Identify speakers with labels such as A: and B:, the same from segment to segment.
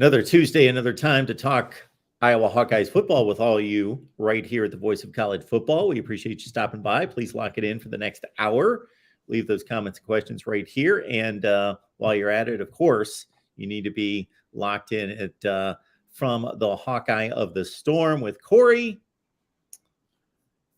A: Another Tuesday, another time to talk Iowa Hawkeyes football with all you right here at the Voice of College Football. We appreciate you stopping by. Please lock it in for the next hour. Leave those comments and questions right here. And while you're at it, of course, you need to be locked in at From the Hawkeye of the Storm with Corey.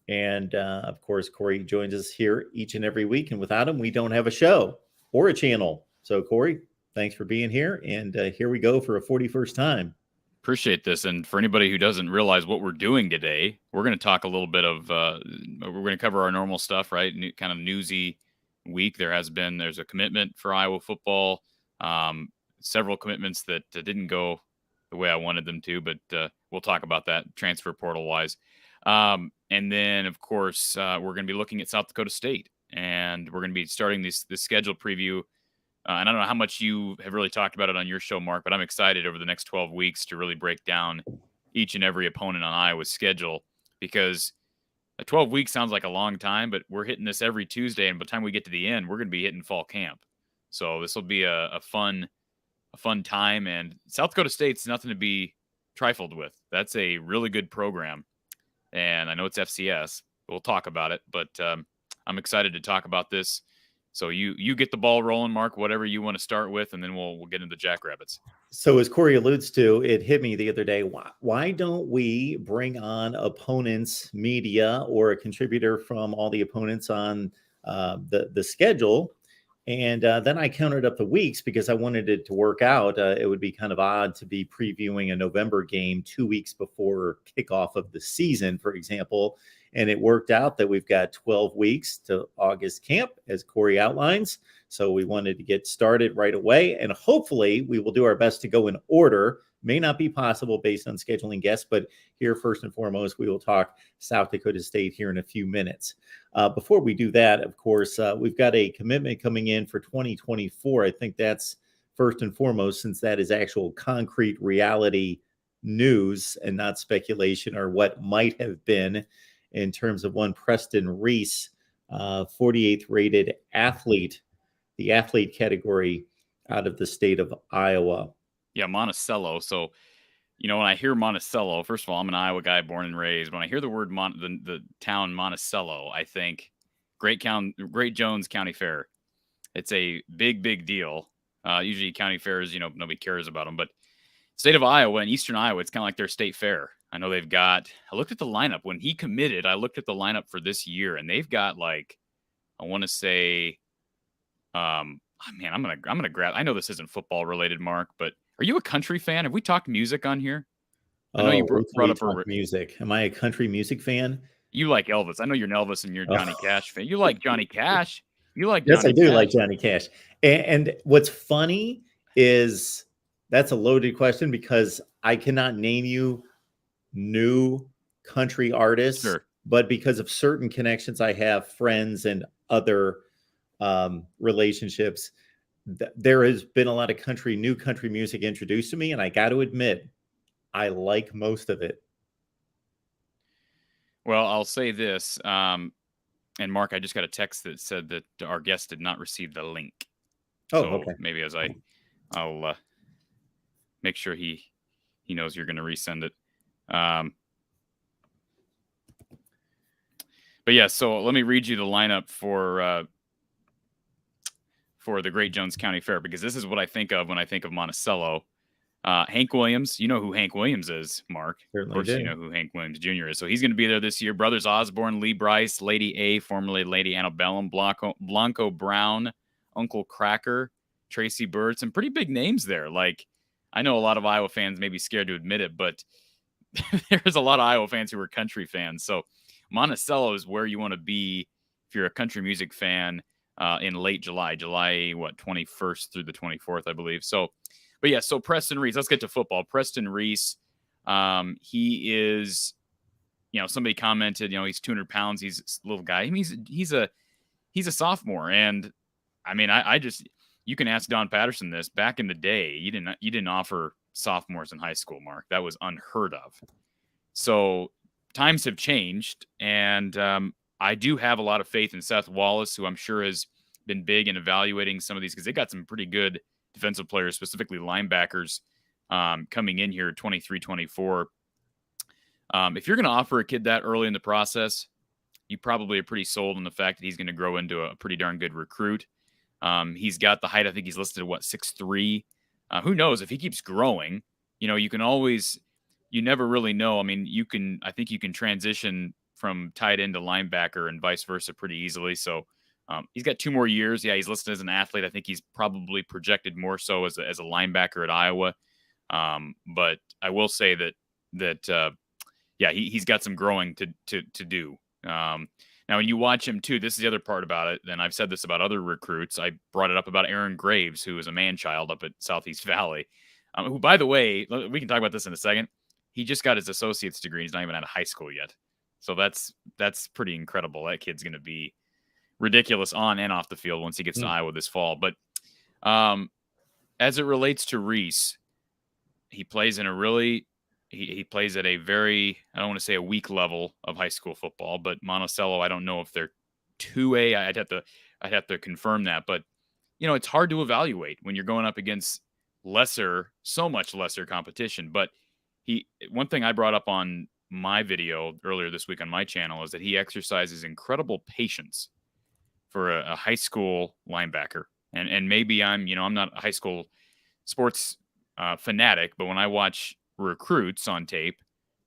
A: And of course, Corey joins us here each and every week. And without him, we don't have a show or a channel. So, Corey, thanks for being here. And here we go for a 41st time.
B: Appreciate this. And for anybody who doesn't realize what we're doing today, we're going to talk a little bit of, we're going to cover our normal stuff, right? Kind of newsy week. There's a commitment for Iowa football. Several commitments that didn't go the way I wanted them to, but we'll talk about that transfer portal wise. And then, of course, we're going to be looking at South Dakota State, and we're going to be starting this schedule preview. And I don't know how much you have really talked about it on your show, Mark, but I'm excited over the next 12 weeks to really break down each and every opponent on Iowa's schedule, because 12 weeks sounds like a long time, but we're hitting this every Tuesday. And by the time we get to the end, we're going to be hitting fall camp. So this will be a fun time. And South Dakota State's nothing to be trifled with. That's a really good program. And I know it's FCS. We'll talk about it, but I'm excited to talk about this. So you get the ball rolling, Mark, whatever you want to start with, and then we'll get into Jackrabbits.
A: So as Corey alludes to, it hit me the other day. Why don't we bring on opponents, media, or a contributor from all the opponents on the schedule? And then I counted up the weeks because I wanted it to work out. It would be kind of odd to be previewing a November game 2 weeks before kickoff of the season, for example. And it worked out that we've got 12 weeks to August camp, as Corey outlines. So we wanted to get started right away. And hopefully we will do our best to go in order. May not be possible based on scheduling guests, but here, first and foremost, we will talk South Dakota State here in a few minutes. Before we do that, of course, we've got a commitment coming in for 2024. I think that's first and foremost, since that is actual concrete reality news and not speculation or what might have been, in terms of one Preston Reese, 48th rated athlete, the athlete category out of the state of Iowa.
B: Yeah, Monticello. So, when I hear Monticello, first of all, I'm an Iowa guy born and raised. When I hear the word the town Monticello, I think Great Jones County Fair. It's a big deal. Usually county fairs, nobody cares about them, but state of Iowa and Eastern Iowa, it's kind of like their state fair. I know they've got, I looked at the lineup when he committed. I looked at the lineup for this year, and they've got I want to say, I'm going to grab, I know this isn't football related, Mark, but are you a country fan? Have we talked music on here? I know you brought up
A: music. Am I a country music fan?
B: You like Elvis. I know you're an Elvis and you're a Johnny Cash fan. You like Johnny Cash.
A: Yes, I do like Johnny Cash. And what's funny is that's a loaded question because I cannot name you new country artists,
B: sure,
A: but because of certain connections I have, friends and other relationships, there has been a lot of new country music introduced to me, and I got to admit, I like most of it.
B: Well, I'll say this, and Mark, I just got a text that said that our guest did not receive the link.
A: Oh, so okay.
B: Maybe I'll make sure he knows you're going to resend it. But yeah, so let me read you the lineup for the Great Jones County Fair, because this is what I think of when I think of Monticello. Hank Williams, you know who Hank Williams is, Mark.
A: Certainly
B: of course, you know who Hank Williams Jr. is. So he's going to be there this year. Brothers Osborne, Lee Bryce, Lady A, formerly Lady Antebellum, Blanco Brown, Uncle Cracker, Tracy Bird. Some pretty big names there. I know a lot of Iowa fans may be scared to admit it, but there's a lot of Iowa fans who are country fans. So Monticello is where you want to be if you're a country music fan in late July, 21st through the 24th, I believe. So, but yeah, so Preston Reese, let's get to football. Preston Reese, he is, somebody commented, he's 200 pounds. He's a little guy. I mean, he's a sophomore. And I mean, you can ask Don Patterson this. Back in the day, you didn't offer sophomores in high school, Mark. That was unheard of. So times have changed, and I do have a lot of faith in Seth Wallace, who I'm sure has been big in evaluating some of these, because they got some pretty good defensive players, specifically linebackers, coming in here 23, 24. If you're going to offer a kid that early in the process, you probably are pretty sold on the fact that he's going to grow into a pretty darn good recruit. He's got the height. I think he's listed at 6'3". Who knows if he keeps growing? You can always, you never really know. I mean, I think you can transition from tight end to linebacker and vice versa pretty easily. So he's got 2 more years. Yeah, he's listed as an athlete. I think he's probably projected more so as a linebacker at Iowa. But I will say that he's got some growing to do. Now, when you watch him too, this is the other part about it. And I've said this about other recruits. I brought it up about Aaron Graves, who is a man-child up at Southeast Valley, who, by the way, we can talk about this in a second. He just got his associate's degree. He's not even out of high school yet. So that's pretty incredible. That kid's going to be ridiculous on and off the field once he gets to Iowa this fall. But as it relates to Reese, he plays in a really he plays at a very, I don't want to say a weak level of high school football, but Monticello, I don't know if they're 2A. I'd have to confirm that. But it's hard to evaluate when you're going up against so much lesser competition. But one thing I brought up on my video earlier this week on my channel is that he exercises incredible patience for a high school linebacker. And maybe I'm not a high school sports fanatic, but when I watch recruits on tape,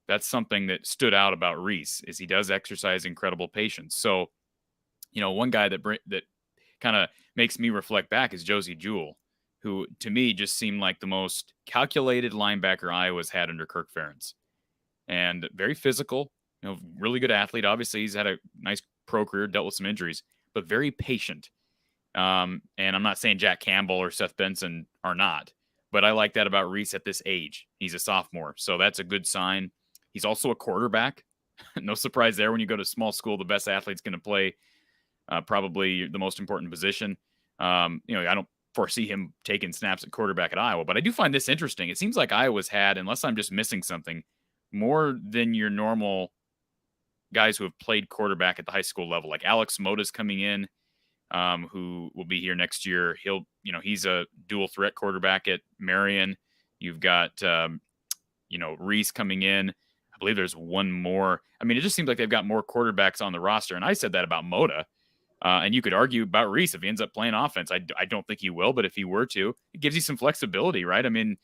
B: that's something that stood out about Reese is he does exercise incredible patience. So, one guy that kind of makes me reflect back is Josie Jewell, who to me just seemed like the most calculated linebacker Iowa's had under Kirk Ferentz, and very physical, really good athlete. Obviously he's had a nice pro career, dealt with some injuries, but very patient. And I'm not saying Jack Campbell or Seth Benson are not, but I like that about Reese at this age. He's a sophomore, so that's a good sign. He's also a quarterback. No surprise there. When you go to small school, the best athlete's going to play probably the most important position. I don't foresee him taking snaps at quarterback at Iowa, but I do find this interesting. It seems like Iowa's had, unless I'm just missing something, more than your normal guys who have played quarterback at the high school level. Like Alex Mota's coming in, who will be here next year. He's a dual threat quarterback at Marion. You've got, Reese coming in. I believe there's one more. I mean, it just seems like they've got more quarterbacks on the roster. And I said that about Mota. And you could argue about Reese if he ends up playing offense. I don't think he will, but if he were to, it gives you some flexibility, right? I mean,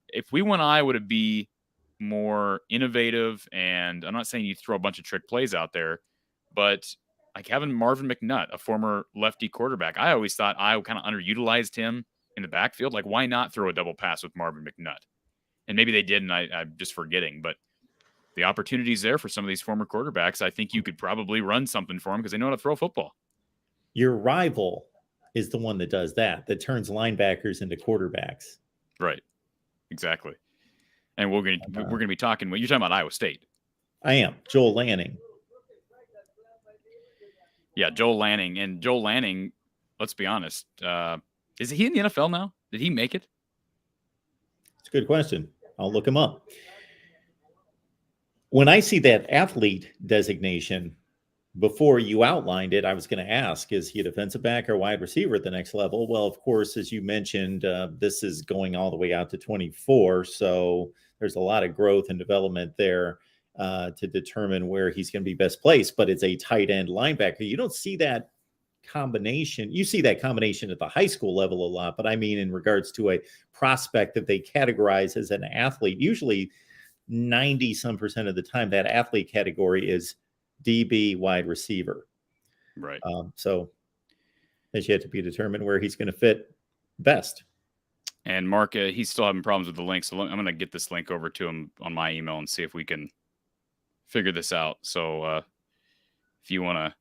B: if we want Iowa to be more innovative, and I'm not saying you throw a bunch of trick plays out there, but like having Marvin McNutt, a former lefty quarterback, I always thought Iowa kind of underutilized him in the backfield. Like, why not throw a double pass with Marvin McNutt? And maybe they did, and I'm just forgetting. But the opportunity's there for some of these former quarterbacks. I think you could probably run something for them because they know how to throw football.
A: Your rival is the one that does that turns linebackers into quarterbacks.
B: Right. Exactly. And we're going to be talking. You're talking about Iowa State.
A: I am. Joel Lanning.
B: Yeah, Joel Lanning. And Joel Lanning, let's be honest, is he in the NFL now? Did he make it?
A: It's a good question. I'll look him up. When I see that athlete designation, before you outlined it, I was going to ask, is he a defensive back or wide receiver at the next level? Well, of course, as you mentioned, this is going all the way out to 24. So there's a lot of growth and development there to determine where he's going to be best placed. But it's a tight end linebacker. You don't see that combination. You see that combination at the high school level a lot. But I mean, in regards to a prospect that they categorize as an athlete, usually 90% of the time, that athlete category is DB wide receiver.
B: Right.
A: So it's yet to be determined where he's going to fit best.
B: And Mark, he's still having problems with the link. So I'm going to get this link over to him on my email and see if we can figure this out. So if you want to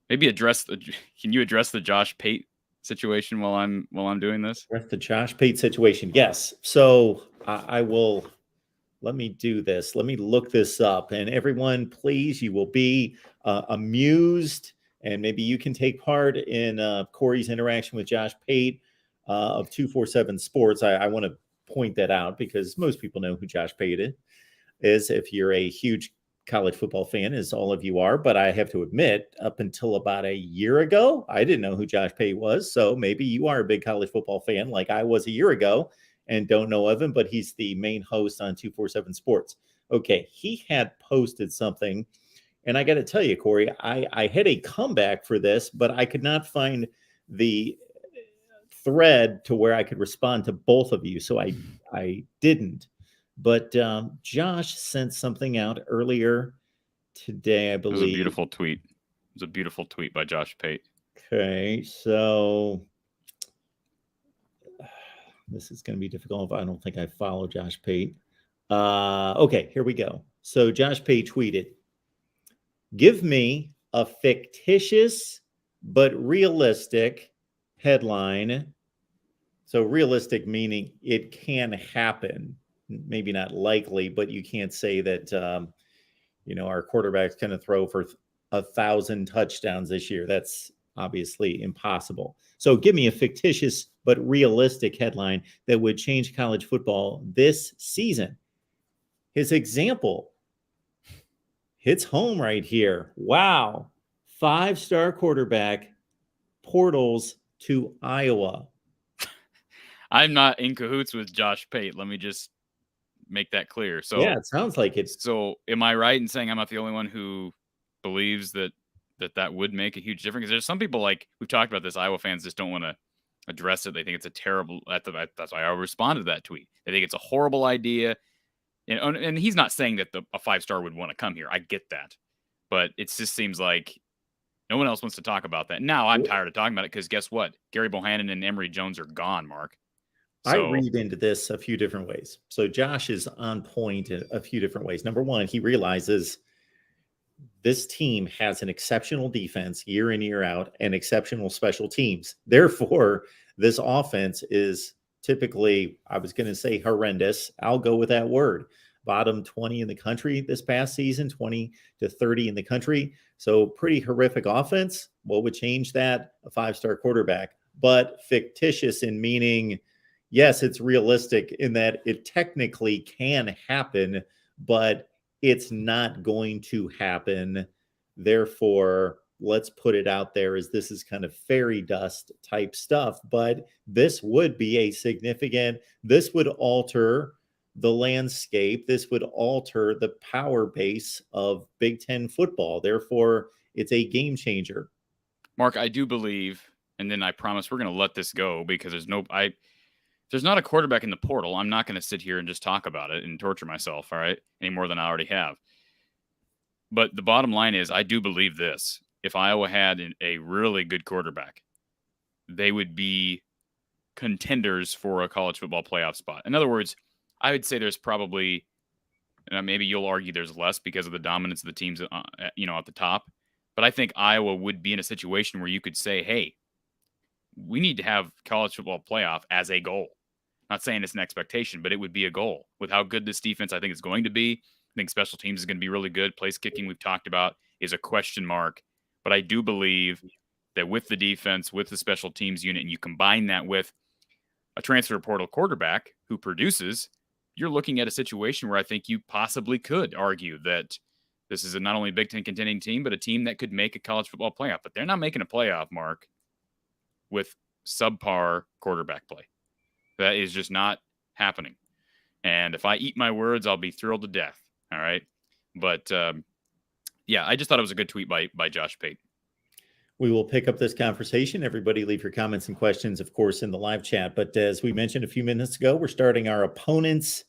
B: maybe can you address the Josh Pate situation while I'm doing this?
A: Address the Josh Pate situation. Yes. So I will. Let me do this. Let me look this up. And everyone, please, you will be amused. And maybe you can take part in Corey's interaction with Josh Pate of 247 Sports. I want to point that out because most people know who Josh Pate is. If you're a huge college football fan, as all of you are. But I have to admit, up until about a year ago, I didn't know who Josh Pate was. So maybe you are a big college football fan like I was a year ago. and don't know of him, but he's the main host on 247 Sports. Okay, he had posted something, and I got to tell you, Corey, I had a comeback for this, but I could not find the thread to where I could respond to both of you, so I didn't. But Josh sent something out earlier today, I
B: It was a
A: believe.
B: beautiful tweet. It was a beautiful tweet by Josh Pate.
A: Okay, so this is going to be difficult if I don't think I follow Josh Pate. Okay, here we go. So Josh Pate tweeted, "Give me a fictitious but realistic headline." So realistic meaning it can happen, maybe not likely, but you can't say that our quarterback's going to throw for 1,000 touchdowns this year. That's obviously impossible. So give me a fictitious but realistic headline that would change college football this season. His example hits home right here. Wow. 5-star quarterback portals to Iowa.
B: I'm not in cahoots with Josh Pate. Let me just make that clear. So
A: yeah, it sounds like it.
B: So am I right in saying I'm not the only one who believes that would make a huge difference? Because there's some people, like we've talked about this, Iowa fans just don't want to address it. They think it's a terrible. That's why I responded to that tweet. They think it's a horrible idea. And he's not saying that a 5-star would want to come here. I get that. But it just seems like no one else wants to talk about that. Now I'm tired of talking about it because guess what? Gary Bohannon and Emory Jones are gone, Mark.
A: So, I read into this a few different ways. So Josh is on point in a few different ways. Number one, he realizes this team has an exceptional defense year in, year out, and exceptional special teams. Therefore, this offense is typically, I was going to say horrendous. I'll go with that word. Bottom 20 in the country this past season, 20 to 30 in the country. So pretty horrific offense. What would change that? A 5-star quarterback. But fictitious in meaning, yes, it's realistic in that it technically can happen, but it's not going to happen. Therefore, let's put it out there as this is kind of fairy dust type stuff. But this would be a significant, this would alter the landscape. This would alter the power base of Big Ten football. Therefore, it's a game changer.
B: Mark, I do believe, and then I promise we're going to let this go because there's not a quarterback in the portal. I'm not going to sit here and just talk about it and torture myself, all right, any more than I already have. But the bottom line is I do believe this. If Iowa had a really good quarterback, they would be contenders for a college football playoff spot. In other words, I would say there's probably, maybe you'll argue there's less because of the dominance of the teams, at the top. But I think Iowa would be in a situation where you could say, hey, we need to have college football playoff as a goal. Not saying it's an expectation, but it would be a goal. With how good this defense I think is going to be, I think special teams is going to be really good. Place kicking we've talked about is a question mark. But I do believe that with the defense, with the special teams unit, and you combine that with a transfer portal quarterback who produces, you're looking at a situation where I think you possibly could argue that this is not only a Big Ten contending team, but a team that could make a college football playoff. But they're not making a playoff, Mark, with subpar quarterback play. That is just not happening. And if I eat my words, I'll be thrilled to death. All right. But I just thought it was a good tweet by Josh Pate.
A: We will pick up this conversation. Everybody leave your comments and questions, of course, in the live chat. But as we mentioned a few minutes ago, we're starting our opponents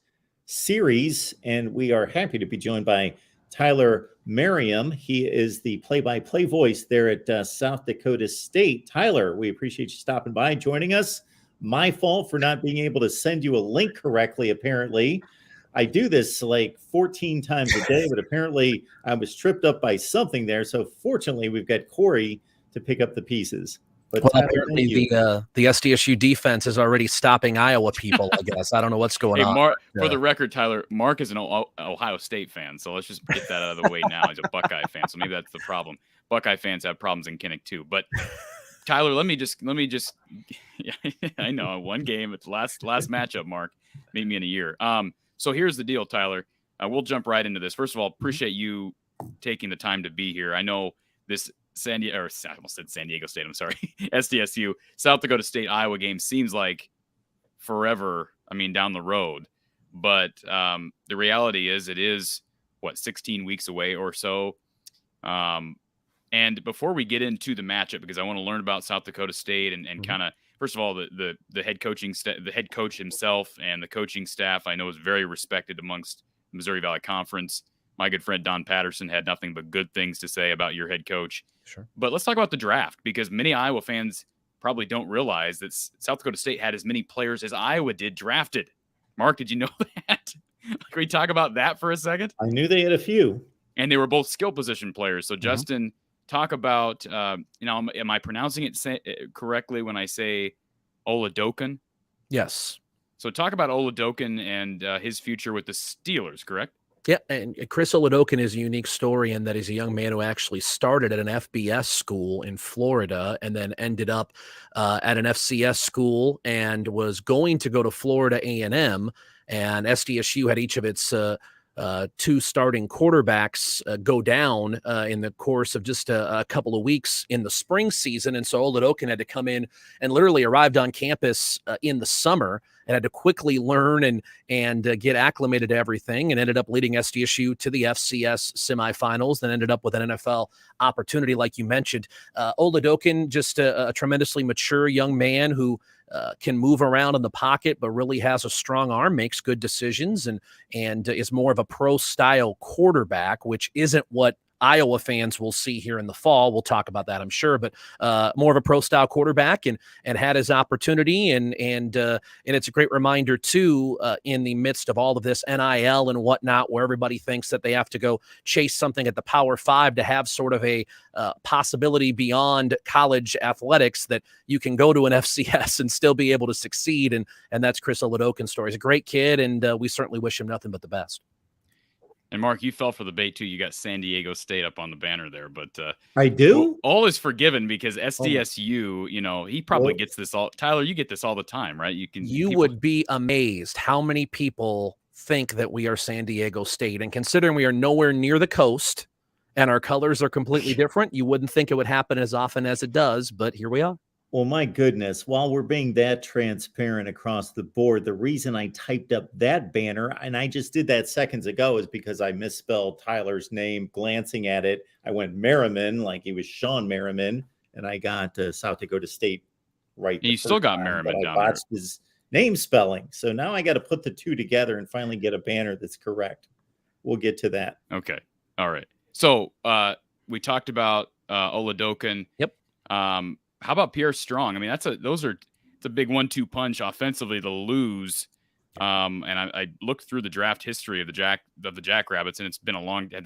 A: series, and we are happy to be joined by Tyler Merriam. He is the play-by-play voice there at South Dakota State. Tyler, we appreciate you stopping by, joining us. My fault for not being able to send you a link correctly, apparently. I do this like 14 times a day, but apparently I was tripped up by something there. So fortunately, we've got Corey to pick up the pieces. But
C: well, apparently the SDSU defense is already stopping Iowa people, I guess. I don't know what's going on.
B: Mark, for the record, Tyler, Mark is an Ohio State fan, so let's just get that out of the way now. He's a Buckeye fan, so maybe that's the problem. Buckeye fans have problems in Kinnick too. But Tyler, let me just I know, one game, it's last matchup, Mark. Meet me in a year. So here's the deal, Tyler. We'll jump right into this. First of all, appreciate you taking the time to be here. I know this I almost said San Diego State. I'm sorry. SDSU, South Dakota State, Iowa game seems like forever I mean, down the road. But the reality is it is, 16 weeks away or so. And before we get into the matchup, because I want to learn about South Dakota State and kind of, first of all, the head coaching the head coach himself and the coaching staff, I know, is very respected amongst the Missouri Valley Conference. My good friend Don Patterson had nothing but good things to say about your head coach.
C: Sure.
B: But let's talk about the draft, because many Iowa fans probably don't realize that South Dakota State had as many players as Iowa did drafted. Mark, did you know that? Can we talk about that for a second?
A: I knew they had a few.
B: And they were both skill position players. So, Justin, talk about, am I pronouncing it correctly when I say Oludokan?
C: Yes.
B: So talk about Oludokan and his future with the Steelers, correct?
C: Yeah, and Chris Oludokan is a unique story in that he's a young man who actually started at an FBS school in Florida and then ended up at an FCS school and was going to go to Florida A&M, and SDSU had each of its two starting quarterbacks go down in the course of just a couple of weeks in the spring season. And so Oludokan had to come in and literally arrived on campus in the summer and had to quickly learn and get acclimated to everything, and ended up leading SDSU to the FCS semifinals, then ended up with an NFL opportunity, like you mentioned. Oludokan, just a tremendously mature young man who can move around in the pocket, but really has a strong arm, makes good decisions, and is more of a pro-style quarterback, which isn't what Iowa fans will see here in the fall. We'll talk about that, I'm sure, but more of a pro-style quarterback, and had his opportunity, and it's a great reminder too, in the midst of all of this NIL and whatnot, where everybody thinks that they have to go chase something at the Power Five to have sort of a possibility beyond college athletics, that you can go to an FCS and still be able to succeed, and that's Chris Oludokan's story. He's a great kid, and we certainly wish him nothing but the best.
B: And Mark, you fell for the bait too. You got San Diego State up on the banner there, but
A: I do.
B: All is forgiven, because SDSU, he probably gets this all. Tyler, you get this all the time, right? You
C: would be amazed how many people think that we are San Diego State, and considering we are nowhere near the coast and our colors are completely different, you wouldn't think it would happen as often as it does, but here we are.
A: Well, my goodness, while we're being that transparent across the board, the reason I typed up that banner, and I just did that seconds ago, is because I misspelled Tyler's name. Glancing at it, I went Merriman, like he was Sean Merriman, and I got South Dakota State right.
B: You still got Merriman down there. I botched
A: his name spelling. So now I got to put the two together and finally get a banner that's correct. We'll get to that.
B: Okay. All right. So we talked about Oludokan.
C: Yep.
B: How about Pierre Strong? I mean, it's a big 1-2 punch offensively to lose. And I looked through the draft history of the Jackrabbits, and it's been a long. Have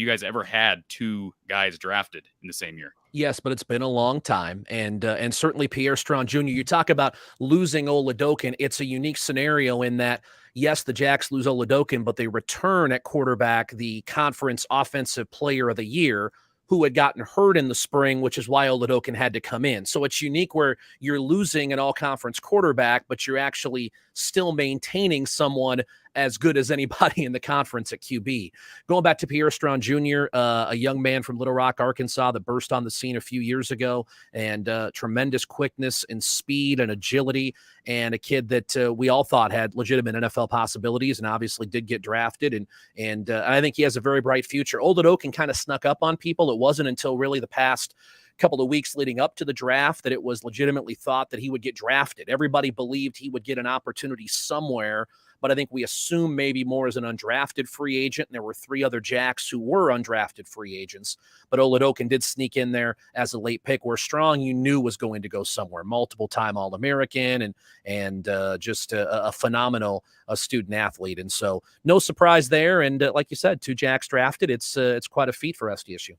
B: you guys ever had two guys drafted in the same year?
C: Yes, but it's been a long time, and certainly Pierre Strong Jr. You talk about losing Oludokan. It's a unique scenario in that, yes, the Jacks lose Oludokan, but they return at quarterback the conference offensive player of the year, who had gotten hurt in the spring, which is why Oludokan had to come in. So it's unique where you're losing an all-conference quarterback, but you're actually still maintaining someone as good as anybody in the conference at QB. Going back to Pierre Strong Jr., a young man from Little Rock, Arkansas, that burst on the scene a few years ago, and tremendous quickness and speed and agility, and a kid that we all thought had legitimate NFL possibilities, and obviously did get drafted, and I think he has a very bright future. Oludokan kind of snuck up on people. It wasn't until really the past couple of weeks leading up to the draft that it was legitimately thought that he would get drafted. Everybody believed he would get an opportunity somewhere, but I think we assumed maybe more as an undrafted free agent. And there were three other Jacks who were undrafted free agents, but Oludokan did sneak in there as a late pick, where Strong, you knew, was going to go somewhere. Multiple-time All-American and just a phenomenal student athlete. And so no surprise there. And like you said, two Jacks drafted. It's quite a feat for SDSU.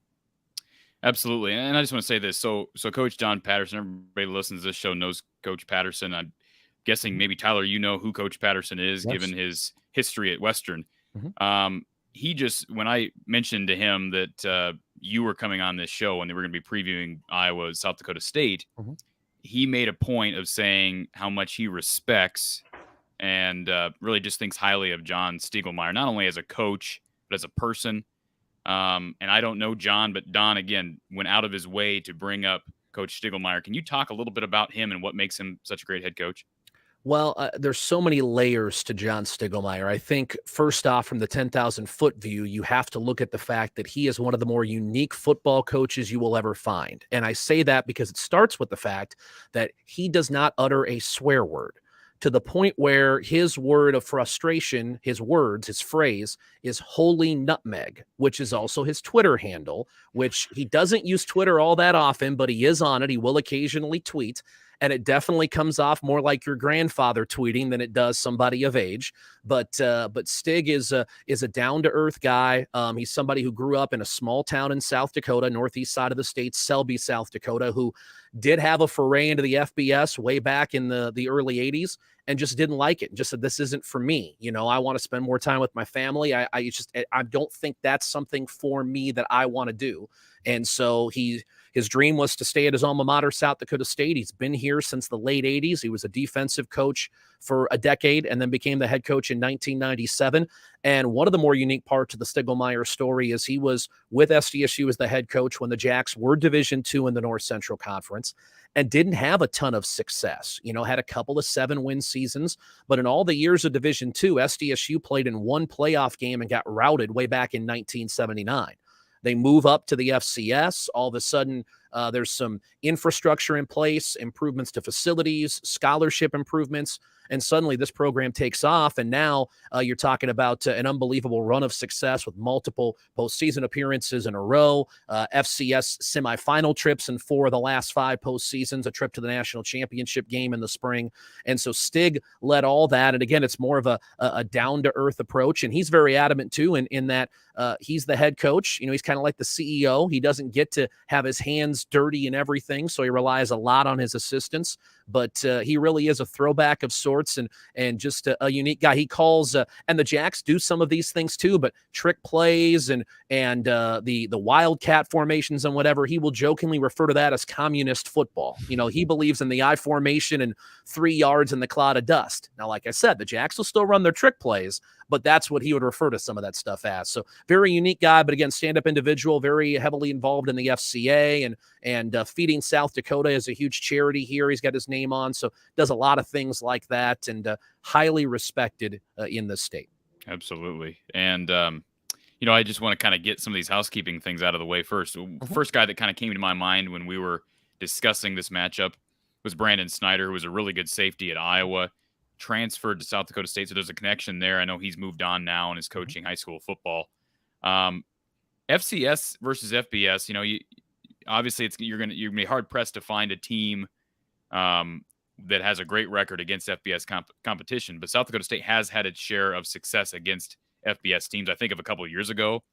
B: Absolutely. And I just want to say this. So Coach Don Patterson, everybody who listens to this show knows Coach Patterson. I'm guessing maybe, Tyler, you know who Coach Patterson is, yes, given his history at Western. Mm-hmm. He just, when I mentioned to him that you were coming on this show and they were going to be previewing Iowa, South Dakota State, mm-hmm, he made a point of saying how much he respects and really just thinks highly of John Stiegelmeier, not only as a coach, but as a person. And I don't know John, but Don, again, went out of his way to bring up Coach Stiegelmeier. Can you talk a little bit about him and what makes him such a great head coach?
C: Well, there's so many layers to John Stiegelmeier. I think first off, from the 10,000-foot view, you have to look at the fact that he is one of the more unique football coaches you will ever find. And I say that because it starts with the fact that he does not utter a swear word, to the point where his word of frustration, his words, his phrase is holy nutmeg, which is also his Twitter handle, which he doesn't use Twitter all that often, but he is on it. He will occasionally tweet. And it definitely comes off more like your grandfather tweeting than it does somebody of age. But Stig is a down-to-earth guy. He's somebody who grew up in a small town in South Dakota, northeast side of the state, Selby, South Dakota, who did have a foray into the FBS way back in the early 80s and just didn't like it and just said, this isn't for me. You know, I want to spend more time with my family. I don't think that's something for me that I want to do. And so his dream was to stay at his alma mater, South Dakota State. He's been here since the late 80s. He was a defensive coach for a decade and then became the head coach in 1997. And one of the more unique parts of the Stiegelmeier story is he was with SDSU as the head coach when the Jacks were Division II in the North Central Conference and didn't have a ton of success. You know, had a couple of 7-win seasons, but in all the years of Division II, SDSU played in one playoff game and got routed way back in 1979. They move up to the FCS. All of a sudden, there's some infrastructure in place, improvements to facilities, scholarship improvements, and suddenly this program takes off. And now you're talking about an unbelievable run of success with multiple postseason appearances in a row, FCS semifinal trips in 4 of the last 5 postseasons, a trip to the national championship game in the spring. And so Stig led all that. And again, it's more of a down-to-earth approach. And he's very adamant, too, in that he's the head coach. You know, he's kind of like the CEO. He doesn't get to have his hands dirty in everything, so he relies a lot on his assistants. But he really is a throwback of sorts and just a unique guy. He calls, and the Jacks do some of these things too, but trick plays and the wildcat formations and whatever, he will jokingly refer to that as communist football. You know, he believes in the I formation and 3 yards in the cloud of dust. Now, like I said, the Jacks will still run their trick plays, but that's what he would refer to some of that stuff as. So very unique guy, but again, stand-up individual, very heavily involved in the FCA and Feeding South Dakota is a huge charity here. He's got his name on, so does a lot of things like that and highly respected in the state.
B: Absolutely. And, you know, I just want to kind of get some of these housekeeping things out of the way first. First guy that kind of came to my mind when we were discussing this matchup was Brandon Snyder, who was a really good safety at Iowa, transferred to South Dakota State, so there's a connection there. I know he's moved on now and is coaching high school football. FCS versus FBS, you know, obviously you're gonna be hard pressed to find a team that has a great record against FBS competition, but South Dakota State has had its share of success against FBS teams. I think of a couple of years ago,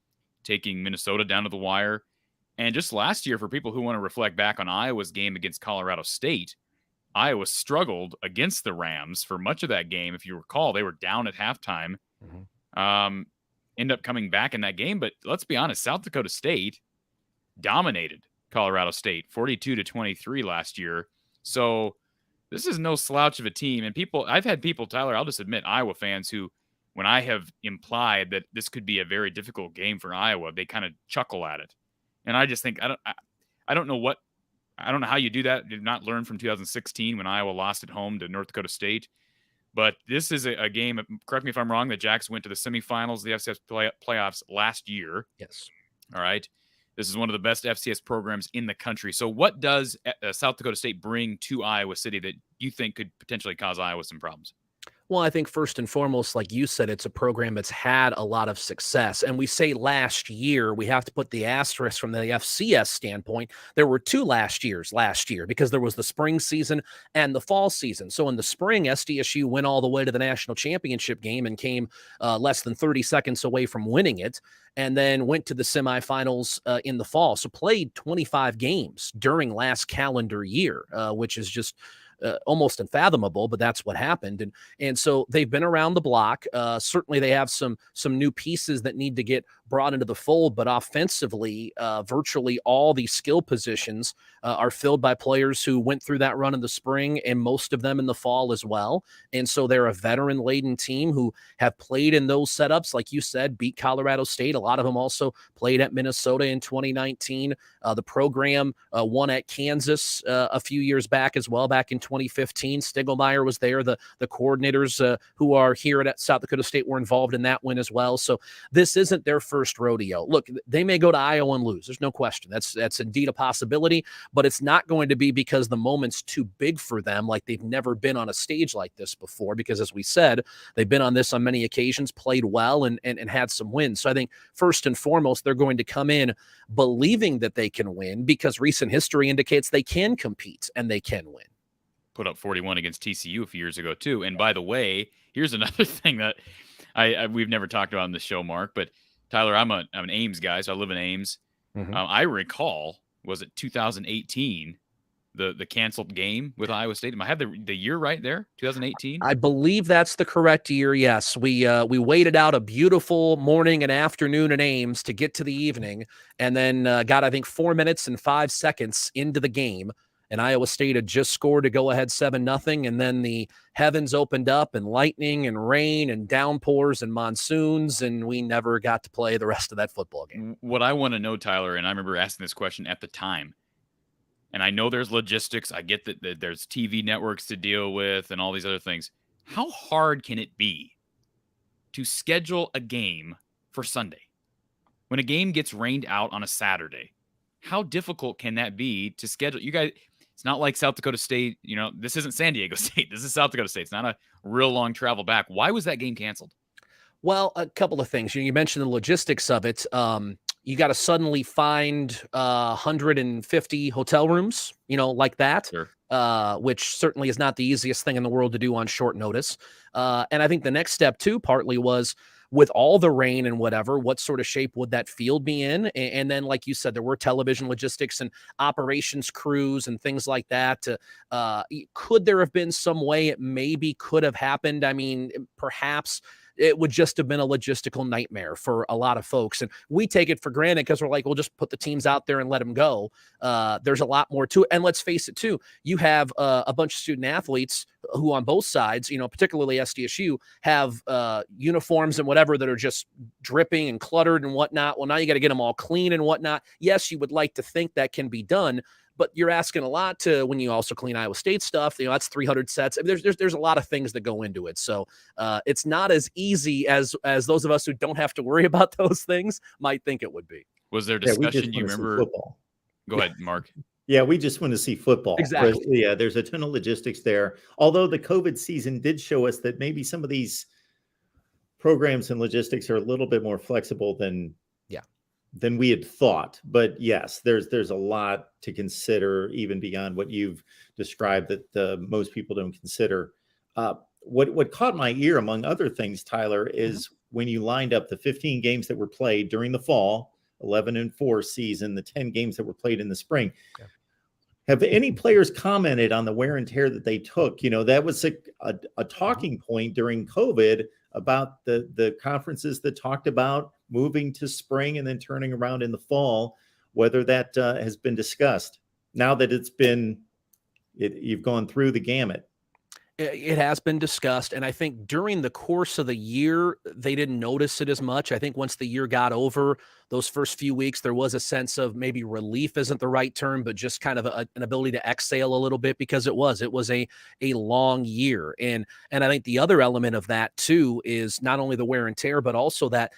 B: taking Minnesota down to the wire, and just last year, for people who want to reflect back on Iowa's game against Colorado State, Iowa struggled against the Rams for much of that game. If you recall, they were down at halftime. End up coming back in that game. But let's be honest, South Dakota State dominated Colorado State 42-23 last year. So this is no slouch of a team. And I've had people, Tyler, I'll just admit, Iowa fans who, when I have implied that this could be a very difficult game for Iowa, they kind of chuckle at it. And I just think, I don't know how you do that. Did not learn from 2016 when Iowa lost at home to North Dakota State. But this is a game, correct me if I'm wrong, the Jacks went to the semifinals of the FCS playoffs last year.
C: Yes.
B: All right. This is one of the best FCS programs in the country. So what does South Dakota State bring to Iowa City that you think could potentially cause Iowa some problems?
C: Well, I think first and foremost, like you said, it's a program that's had a lot of success. And we say last year, we have to put the asterisk from the FCS standpoint. There were 2 last year because there was the spring season and the fall season. So in the spring, SDSU went all the way to the national championship game and came less than 30 seconds away from winning it, and then went to the semifinals in the fall. So played 25 games during last calendar year, which is just almost unfathomable, but that's what happened. And so they've been around the block. Certainly they have some new pieces that need to get brought into the fold, but offensively, virtually all the skill positions are filled by players who went through that run in the spring, and most of them in the fall as well. And so they're a veteran-laden team who have played in those setups, like you said, beat Colorado State. A lot of them also played at Minnesota in 2019. The program won at Kansas a few years back as well, back in 2015. Stiglmeyer was there. The coordinators who are here at South Dakota State were involved in that win as well. So this isn't their first rodeo. Look, they may go to Iowa and lose. There's no question. That's indeed a possibility, but it's not going to be because the moment's too big for them, like they've never been on a stage like this before, because as we said, they've been on this on many occasions, played well, and had some wins. So I think first and foremost, they're going to come in believing that they can win because recent history indicates they can compete and they can win.
B: Put up 41 against TCU a few years ago too. And by the way, here's another thing that we've never talked about on the show, Mark, but Tyler, I'm an Ames guy, so I live in Ames. I recall, was it 2018, the canceled game with Iowa State? I have the year right there, 2018?
C: I believe that's the correct year, yes. We waited out a beautiful morning and afternoon in Ames to get to the evening, and then got, I think, 4 minutes and 5 seconds into the game, and Iowa State had just scored to go ahead 7-0, and then the heavens opened up, and lightning and rain and downpours and monsoons, and we never got to play the rest of that football game.
B: What I want to know, Tyler, and I remember asking this question at the time, and I know there's logistics. I get that there's TV networks to deal with and all these other things. How hard can it be to schedule a game for Sunday? When a game gets rained out on a Saturday, how difficult can that be to schedule? You guys, it's not like South Dakota State. You know, this isn't San Diego State. This is South Dakota State. It's not a real long travel back. Why was that game canceled?
C: Well, a couple of things. You mentioned the logistics of it. You got to suddenly find 150 hotel rooms, like that,
B: Sure.
C: Which certainly is not the easiest thing in the world to do on short notice. And I think the next step, too, partly was with all the rain and whatever, what sort of shape would that field be in? And then, like you said, there were television logistics and operations crews and things like that. Could there have been some way it maybe could have happened? I mean, perhaps it would just have been a logistical nightmare for a lot of folks. And we take it for granted because we're like, we'll just put the teams out there and let them go. There's a lot more to it. And let's face it too, you have a bunch of student athletes who on both sides, particularly SDSU, have uniforms and whatever that are just dripping and cluttered and whatnot. Well, now you got to get them all clean and whatnot. Yes, you would like to think that can be done, but you're asking a lot to when you also clean Iowa State stuff. That's 300 sets. I mean, there's a lot of things that go into it. So it's not as easy as those of us who don't have to worry about those things might think it would be.
B: Was there discussion? Do you remember?
A: Football.
B: Go ahead, Mark.
A: Yeah, we just want to see football.
C: Exactly.
A: Yeah, there's a ton of logistics there. Although the COVID season did show us that maybe some of these programs and logistics are a little bit more flexible than we had thought. But yes, there's a lot to consider even beyond what you've described that most people don't consider. What caught my ear, among other things, Tyler, is when you lined up the 15 games that were played during the fall, 11-4 season, the 10 games that were played in the spring. Yeah. Have any players commented on the wear and tear that they took? That was a talking point during COVID about the conferences that talked about moving to spring and then turning around in the fall, whether that has been discussed now that you've gone through the gamut.
C: It has been discussed, and I think during the course of the year, they didn't notice it as much. I think once the year got over, those first few weeks, there was a sense of maybe relief isn't the right term, but just kind of an ability to exhale a little bit because it was a long year. And I think the other element of that too is not only the wear and tear, but also that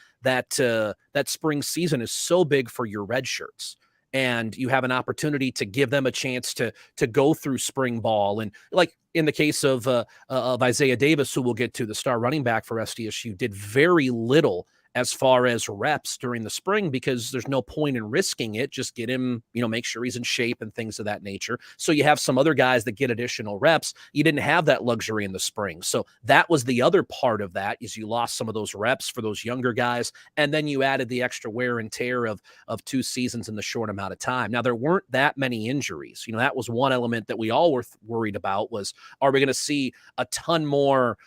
C: spring season is so big for your red shirts. And you have an opportunity to give them a chance to go through spring ball. And like in the case of Isaiah Davis, who we'll get to, the star running back for SDSU, did very little as far as reps during the spring because there's no point in risking it. Just get him, make sure he's in shape and things of that nature. So you have some other guys that get additional reps. You didn't have that luxury in the spring. So that was the other part of that is you lost some of those reps for those younger guys. And then you added the extra wear and tear of 2 seasons in the short amount of time. Now, there weren't that many injuries. That was one element that we all were worried about was are we going to see a ton more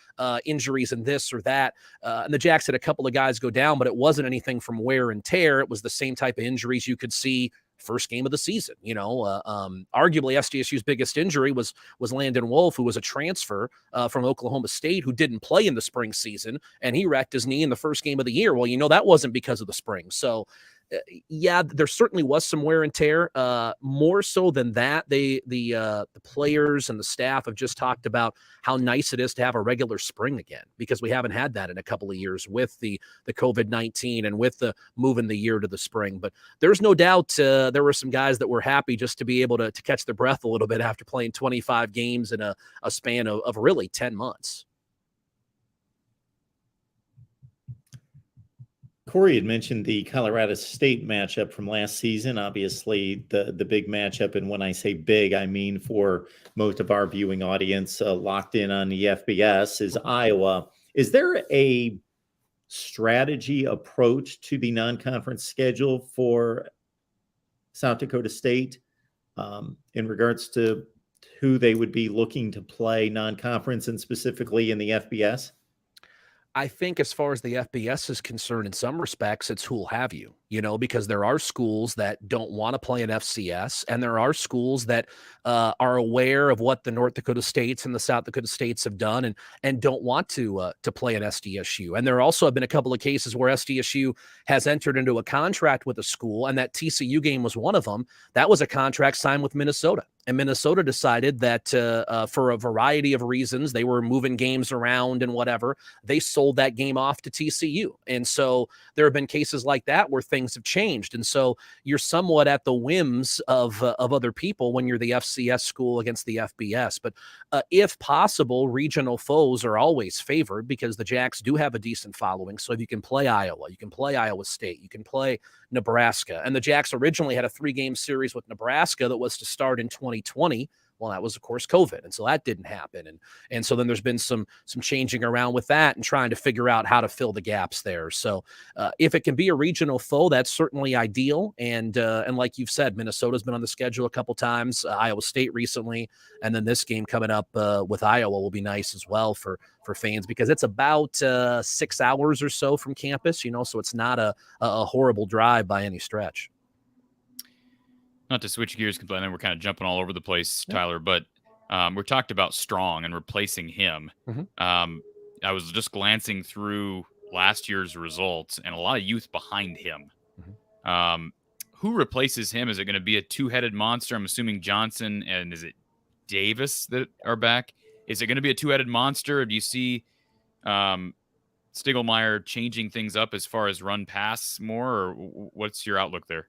C: injuries in this or that? And the Jacks had a couple of guys go down, but it wasn't anything from wear and tear. It was the same type of injuries you could see first game of the season. Arguably SDSU's biggest injury was Landon Wolf, who was a transfer from Oklahoma State, who didn't play in the spring season, and he wrecked his knee in the first game of the year. Well, that wasn't because of the spring. So yeah, there certainly was some wear and tear. More so than that, the players and the staff have just talked about how nice it is to have a regular spring again, because we haven't had that in a couple of years with the COVID-19 and with the moving the year to the spring. But there's no doubt there were some guys that were happy just to be able to catch their breath a little bit after playing 25 games in a span of really 10 months.
A: Corey had mentioned the Colorado State matchup from last season. Obviously, the big matchup, and when I say big, I mean for most of our viewing audience locked in on the FBS, is Iowa. Is there a strategy approach to the non-conference schedule for South Dakota State in regards to who they would be looking to play non-conference and specifically in the FBS?
C: I think as far as the FBS is concerned, in some respects, it's who'll have you, because there are schools that don't want to play an FCS, and there are schools that are aware of what the North Dakota States and the South Dakota States have done and don't want to play an SDSU. And there also have been a couple of cases where SDSU has entered into a contract with a school, and that TCU game was one of them. That was a contract signed with Minnesota. And Minnesota decided that for a variety of reasons, they were moving games around and whatever, they sold that game off to TCU. And so there have been cases like that where things have changed. And so you're somewhat at the whims of other people when you're the FCS school against the FBS. But if possible, regional foes are always favored because the Jacks do have a decent following. So if you can play Iowa, you can play Iowa State, you can play Nebraska. And the Jacks originally had a 3-game series with Nebraska that was to start in 2020. Well, that was, of course, COVID. And so that didn't happen. And so then there's been some changing around with that and trying to figure out how to fill the gaps there. So if it can be a regional foe, that's certainly ideal. And like you've said, Minnesota's been on the schedule a couple times, Iowa State recently, and then this game coming up with Iowa will be nice as well for fans, because it's about 6 hours or so from campus, so it's not a horrible drive by any stretch.
B: Not to switch gears completely, I know we're kind of jumping all over the place, Tyler, but we talked about Strong and replacing him. Mm-hmm. I was just glancing through last year's results and a lot of youth behind him. Mm-hmm. Who replaces him? Is it going to be a two-headed monster? I'm assuming Johnson and is it Davis that are back? Is it going to be a two-headed monster? Or do you see Stiglmeyer changing things up as far as run pass more, or what's your outlook there?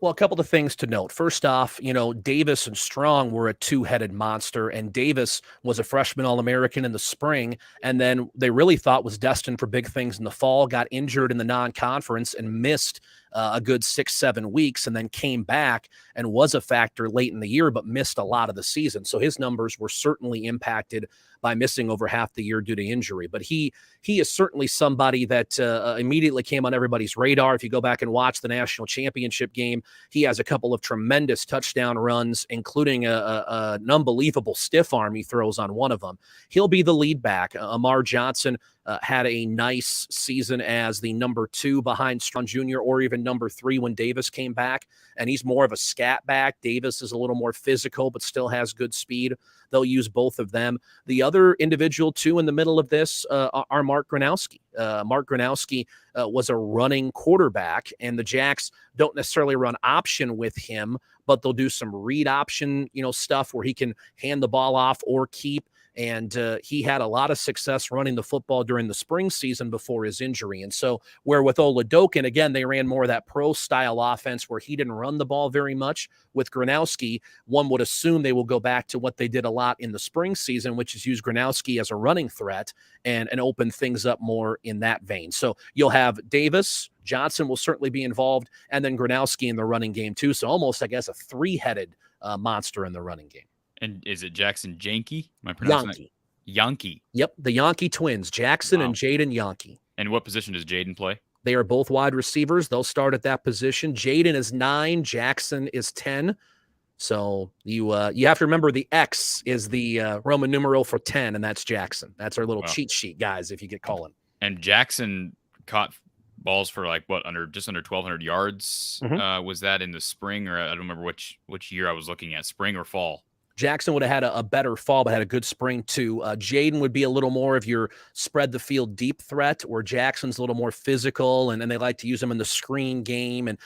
C: Well, a couple of things to note. First off, Davis and Strong were a two-headed monster, and Davis was a freshman All-American in the spring, and then they really thought was destined for big things in the fall, got injured in the non-conference and missed a good 6-7 weeks, and then came back and was a factor late in the year, but missed a lot of the season. So his numbers were certainly impacted by missing over half the year due to injury. But he is certainly somebody that immediately came on everybody's radar. If you go back and watch the national championship game, he has a couple of tremendous touchdown runs, including an unbelievable stiff arm he throws on one of them. He'll be the lead back. Amar Johnson had a nice season as the number 2 behind Strong Jr., or even number 3 when Davis came back, and he's more of a scat back. Davis is a little more physical, but still has good speed. They'll use both of them. The other individual, too, in the middle of this are Mark Gronowski. Mark Gronowski was a running quarterback, and the Jacks don't necessarily run option with him, but they'll do some read option, stuff where he can hand the ball off or keep. And he had a lot of success running the football during the spring season before his injury. And so where with Oludokan, again, they ran more of that pro-style offense where he didn't run the ball very much. With Gronowski, one would assume they will go back to what they did a lot in the spring season, which is use Gronowski as a running threat and open things up more in that vein. So you'll have Davis, Johnson will certainly be involved, and then Gronowski in the running game too. So almost, I guess, a 3-headed monster in the running game.
B: And is it Jackson Yankee? Am I pronouncing that? Yankee.
C: Yep, the Yankee twins, Jackson and Jaden Yankee.
B: And what position does Jaden play?
C: They are both wide receivers. They'll start at that position. Jaden is 9, Jackson is 10. So you have to remember the X is the Roman numeral for 10, and that's Jackson. That's our little cheat sheet, guys, if you get calling.
B: And Jackson caught balls for like just under 1,200 yards. Was that in the spring, or I don't remember which year I was looking at, spring or fall?
C: Jackson would have had a better fall, but had a good spring too. Jaden would be a little more of your spread the field deep threat, where Jackson's a little more physical, and they like to use him in the screen game. And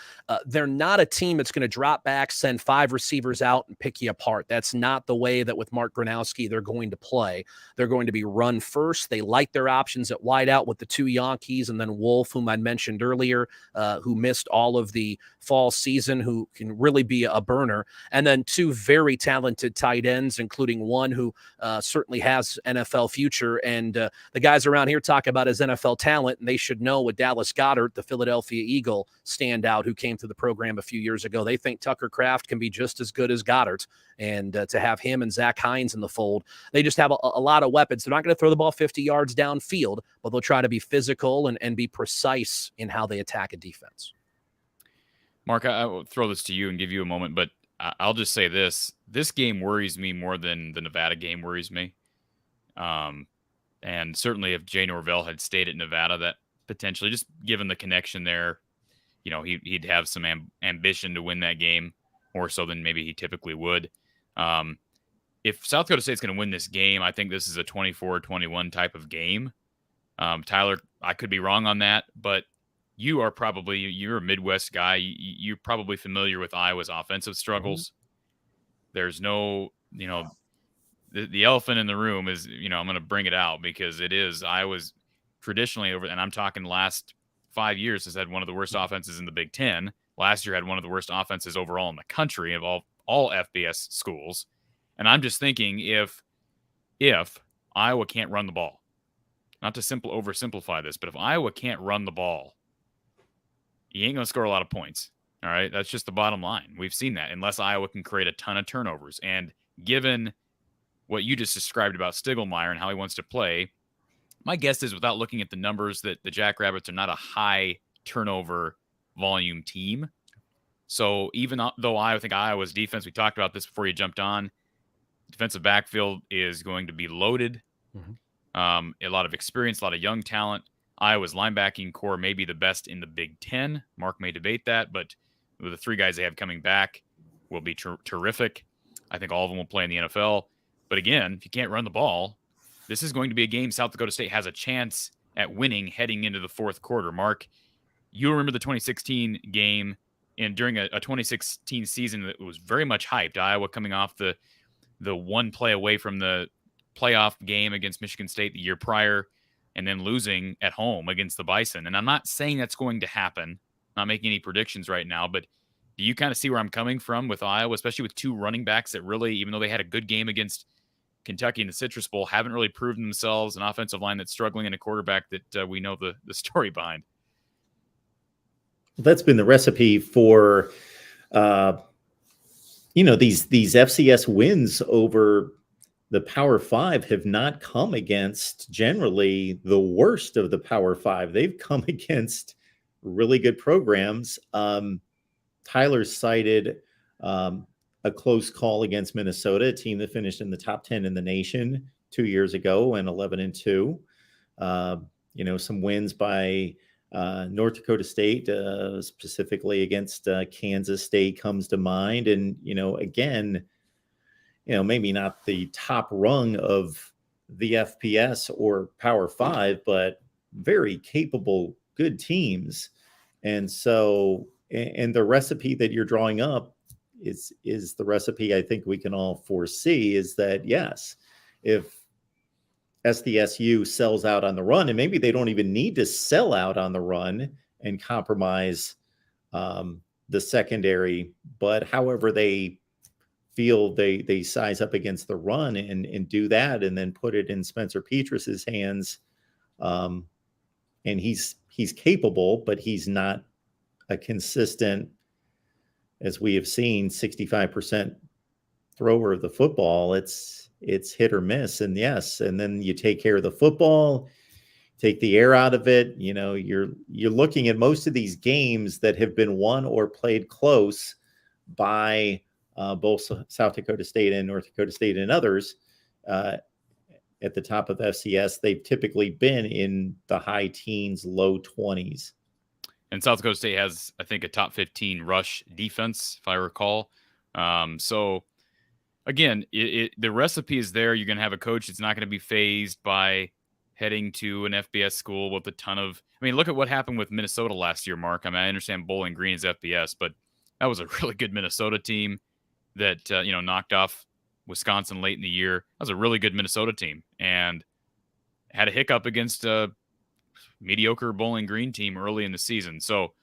C: they're not a team that's going to drop back, send 5 receivers out, and pick you apart. That's not the way that with Mark Gronowski they're going to play. They're going to be run first. They like their options at wide out with the 2 Hawkeyes, and then Wolf, whom I mentioned earlier, who missed all of the fall season, who can really be a burner, and then 2 very talented tight ends, including one who certainly has NFL future. And the guys around here talk about his NFL talent, and they should know with Dallas Goedert, the Philadelphia Eagle standout who came to the program a few years ago. They think Tucker Kraft can be just as good as Goddard. And to have him and Zach Hines in the fold, they just have a lot of weapons. They're not going to throw the ball 50 yards downfield, but they'll try to be physical and be precise in how they attack a defense.
B: Mark, I will throw this to you and give you a moment, but I'll just say this game worries me more than the Nevada game worries me. And certainly if Jay Norvell had stayed at Nevada, that potentially, just given the connection there, he'd have some ambition to win that game more so than maybe he typically would. If South Dakota State's going to win this game, I think this is a 24-21 type of game. Tyler, I could be wrong on that, but you're a Midwest guy. You're probably familiar with Iowa's offensive struggles. There's no, the elephant in the room is, I'm going to bring it out because it is Iowa's traditionally and I'm talking last 5 years, has had one of the worst offenses in the Big Ten. Last year had one of the worst offenses overall in the country of all FBS schools. And I'm just thinking if Iowa can't run the ball, not to oversimplify this, but if Iowa can't run the ball, you ain't going to score a lot of points. All right. That's just the bottom line. We've seen that unless Iowa can create a ton of turnovers. And given what you just described about Stiglmeyer and how he wants to play, my guess is, without looking at the numbers, that the Jackrabbits are not a high turnover volume team. So even though I think Iowa's defense, we talked about this before you jumped on, defensive backfield is going to be loaded. A lot of experience, a lot of young talent. Iowa's linebacking core may be the best in the Big Ten. Mark may debate that, but with the 3 guys they have coming back will be terrific. I think all of them will play in the NFL. But again, if you can't run the ball, this is going to be a game South Dakota State has a chance at winning heading into the 4th quarter. Mark, you remember the 2016 game, and during a 2016 season that was very much hyped, Iowa coming off the one play away from the playoff game against Michigan State the year prior, and then losing at home against the Bison. And I'm not saying that's going to happen. I'm not making any predictions right now, but do you kind of see where I'm coming from with Iowa, especially with 2 running backs that really, even though they had a good game against Kentucky in the Citrus Bowl, haven't really proven themselves, an offensive line that's struggling, and a quarterback that we know the story behind?
A: That's been the recipe for, these FCS wins over the Power 5 have not come against generally the worst of the Power 5. They've come against really good programs. Tyler cited a close call against Minnesota, a team that finished in the top 10 in the nation 2 years ago and 11-2. Some wins by North Dakota State, specifically against Kansas State, comes to mind. And, again, maybe not the top rung of the FPS or Power 5, but very capable, good teams. And so, and the recipe that you're drawing up is the recipe I think we can all foresee, is that, yes, if SDSU sells out on the run, and maybe they don't even need to sell out on the run and compromise the secondary, but however they feel they size up against the run and do that, and then put it in Spencer Petrus's hands. And he's capable, but he's not a consistent, as we have seen, 65% thrower of the football. It's hit or miss. And yes, and then you take care of the football, take the air out of it. You're looking at most of these games that have been won or played close by both South Dakota State and North Dakota State and others at the top of FCS, they've typically been in the high teens, low 20s.
B: And South Dakota State has, I think, a top 15 rush defense, if I recall. So, again, the recipe is there. You're going to have a coach that's not going to be fazed by heading to an FBS school with a ton of – I mean, look at what happened with Minnesota last year, Mark. I mean, I understand Bowling Green is FBS, but that was a really good Minnesota team that, knocked off Wisconsin late in the year. That was a really good Minnesota team and had a hiccup against a mediocre Bowling Green team early in the season. So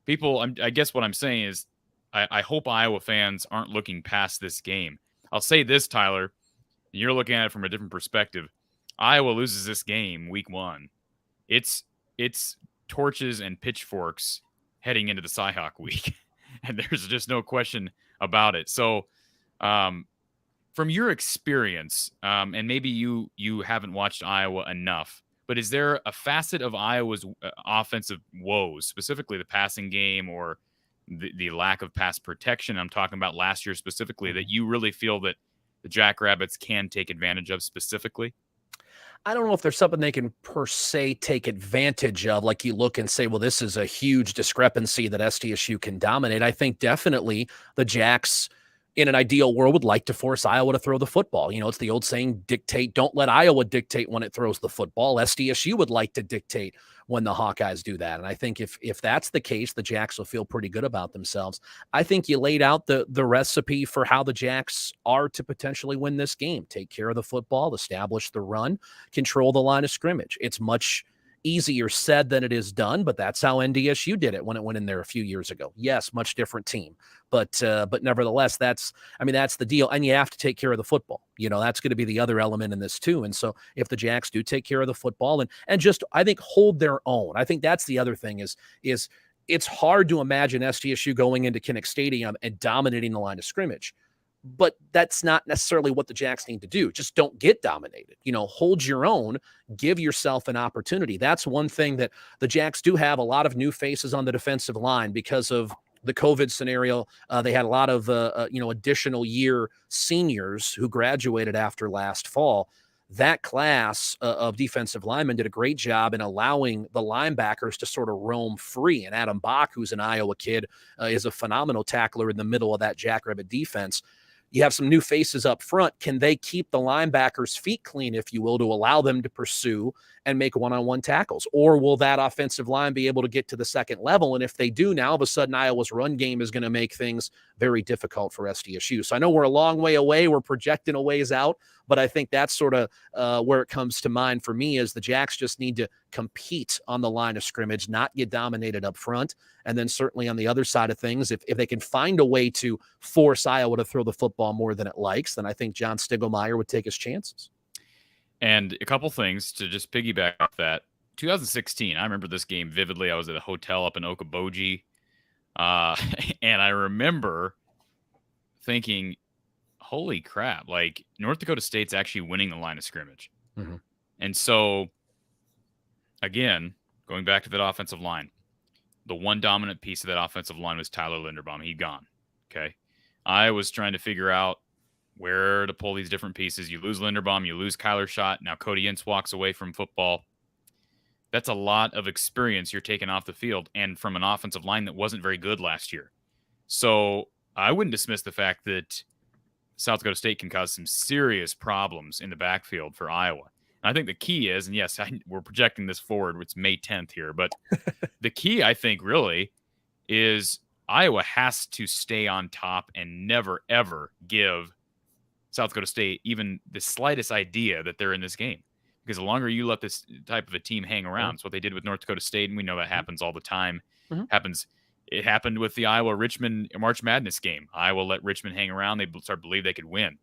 B: I guess what I'm saying is I hope Iowa fans aren't looking past this game. I'll say this, Tyler, and you're looking at it from a different perspective. Iowa loses this game week 1. It's torches and pitchforks heading into the Cyhawk week. And there's just no question about it. So from your experience, and maybe you haven't watched Iowa enough, but is there a facet of Iowa's offensive woes, specifically the passing game or the lack of pass protection? I'm talking about last year specifically, that you really feel that the Jackrabbits can take advantage of specifically?
C: I don't know if there's something they can per se take advantage of. Like you look and say, well, this is a huge discrepancy that SDSU can dominate. I think definitely the Jacks in an ideal world would like to force Iowa to throw the football. It's the old saying, don't let Iowa dictate when it throws the football. SDSU would like to dictate when the Hawkeyes do that. And I think if that's the case, the Jacks will feel pretty good about themselves. I think you laid out the recipe for how the Jacks are to potentially win this game. Take care of the football, establish the run, control the line of scrimmage. It's much easier said than it is done, but that's how NDSU did it when it went in there a few years ago. Yes, much different team, but nevertheless, that's the deal. And you have to take care of the football. That's going to be the other element in this too. And so if the Jacks do take care of the football and just, I think, hold their own, I think that's the other thing is it's hard to imagine SDSU going into Kinnick Stadium and dominating the line of scrimmage. But that's not necessarily what the Jacks need to do. Just don't get dominated. Hold your own, give yourself an opportunity. That's one thing that the Jacks do have a lot of new faces on the defensive line because of the COVID scenario. They had a lot of, additional year seniors who graduated after last fall. That class of defensive linemen did a great job in allowing the linebackers to sort of roam free. And Adam Bach, who's an Iowa kid, is a phenomenal tackler in the middle of that Jackrabbit defense. You have some new faces up front. Can they keep the linebackers' feet clean, if you will, to allow them to pursue and make one-on-one tackles? Or will that offensive line be able to get to the second level? And if they do, now all of a sudden Iowa's run game is going to make things very difficult for SDSU. So I know we're a long way away. We're projecting a ways out, but I think that's sort of where it comes to mind for me is the Jacks just need to compete on the line of scrimmage, not get dominated up front. And then certainly on the other side of things, if they can find a way to force Iowa to throw the football more than it likes, then I think John Stiegelmeier would take his chances.
B: And a couple things to just piggyback off that. 2016, I remember this game vividly. I was at a hotel up in Okoboji, and I remember thinking, holy crap, like North Dakota State's actually winning the line of scrimmage.
C: Mm-hmm.
B: And so, again, going back to that offensive line, the one dominant piece of that offensive line was Tyler Linderbaum. He'd gone. Okay. I was trying to figure out where to pull these different pieces. You lose Linderbaum, you lose Kyler Schott. Now Cody Ince walks away from football. That's a lot of experience you're taking off the field and from an offensive line that wasn't very good last year. So I wouldn't dismiss the fact that South Dakota State can cause some serious problems in the backfield for Iowa. And I think the key is, and yes, we're projecting this forward. It's May 10th here, but the key, I think, really is Iowa has to stay on top and never, ever give South Dakota State even the slightest idea that they're in this game. Because the longer you let this type of a team hang around, it's what they did with North Dakota State, and we know that happens all the time. It happened with the Iowa-Richmond March Madness game. Iowa let Richmond hang around. They started to believe they could win.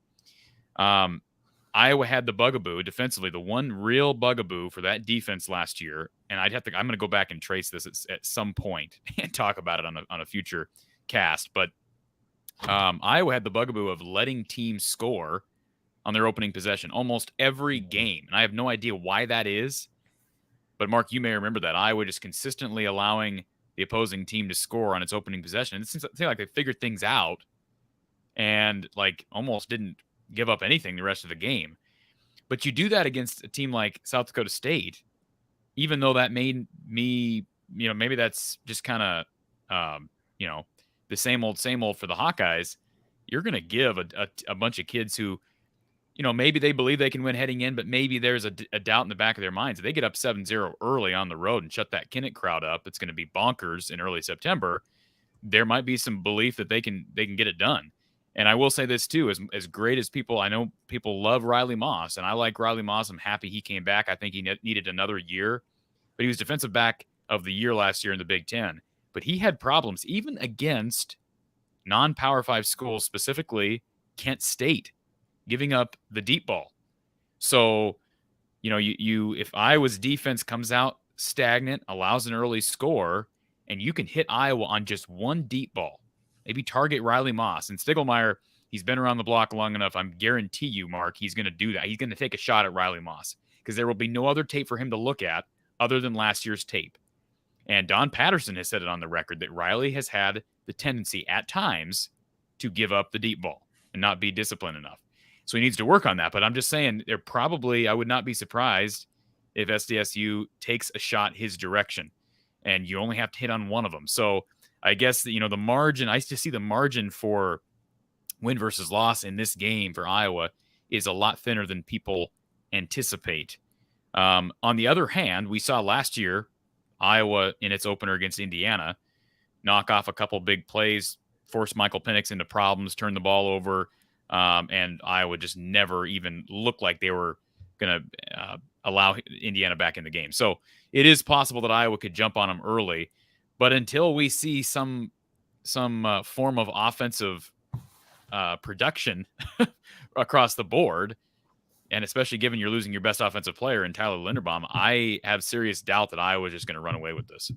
B: Iowa had the bugaboo defensively, the one real bugaboo for that defense last year. And I'm going to go back and trace this at some point and talk about it on a future cast. But Iowa had the bugaboo of letting teams score on their opening possession almost every game. And I have no idea why that is. But Mark, you may remember that Iowa just consistently allowing the opposing team to score on its opening possession. And it seems like they figured things out. and like almost didn't give up anything the rest of the game. But you do that against a team like South Dakota State, even though that made me, maybe that's just kind of, the same old for the Hawkeyes. You're going to give a bunch of kids who, maybe they believe they can win heading in, but maybe there's a doubt in the back of their minds. If they get up 7-0 early on the road and shut that Kinnick crowd up, it's going to be bonkers in early September. There might be some belief that they can get it done. And I will say this too, as great as I know people love Riley Moss, and I like Riley Moss. I'm happy he came back. I think he needed another year, but he was defensive back of the year last year in the Big Ten. But he had problems even against non-Power 5 schools, specifically Kent State, giving up the deep ball. So, if Iowa's defense comes out stagnant, allows an early score, and you can hit Iowa on just one deep ball, maybe target Riley Moss. And Stiglmeyer, he's been around the block long enough. I guarantee you, Mark, he's going to do that. He's going to take a shot at Riley Moss because there will be no other tape for him to look at other than last year's tape. And Don Patterson has said it on the record that Riley has had the tendency at times to give up the deep ball and not be disciplined enough. So he needs to work on that. But I'm just saying I would not be surprised if SDSU takes a shot his direction and you only have to hit on one of them. So I guess, the margin, I just see the margin for win versus loss in this game for Iowa is a lot thinner than people anticipate. On the other hand, we saw last year Iowa in its opener against Indiana knock off a couple big plays, force Michael Penix into problems, turn the ball over, and Iowa just never even looked like they were going to allow Indiana back in the game. So it is possible that Iowa could jump on them early. But until we see some form of offensive production across the board, and especially given you're losing your best offensive player in Tyler Linderbaum, I have serious doubt that Iowa is just going to run away with this.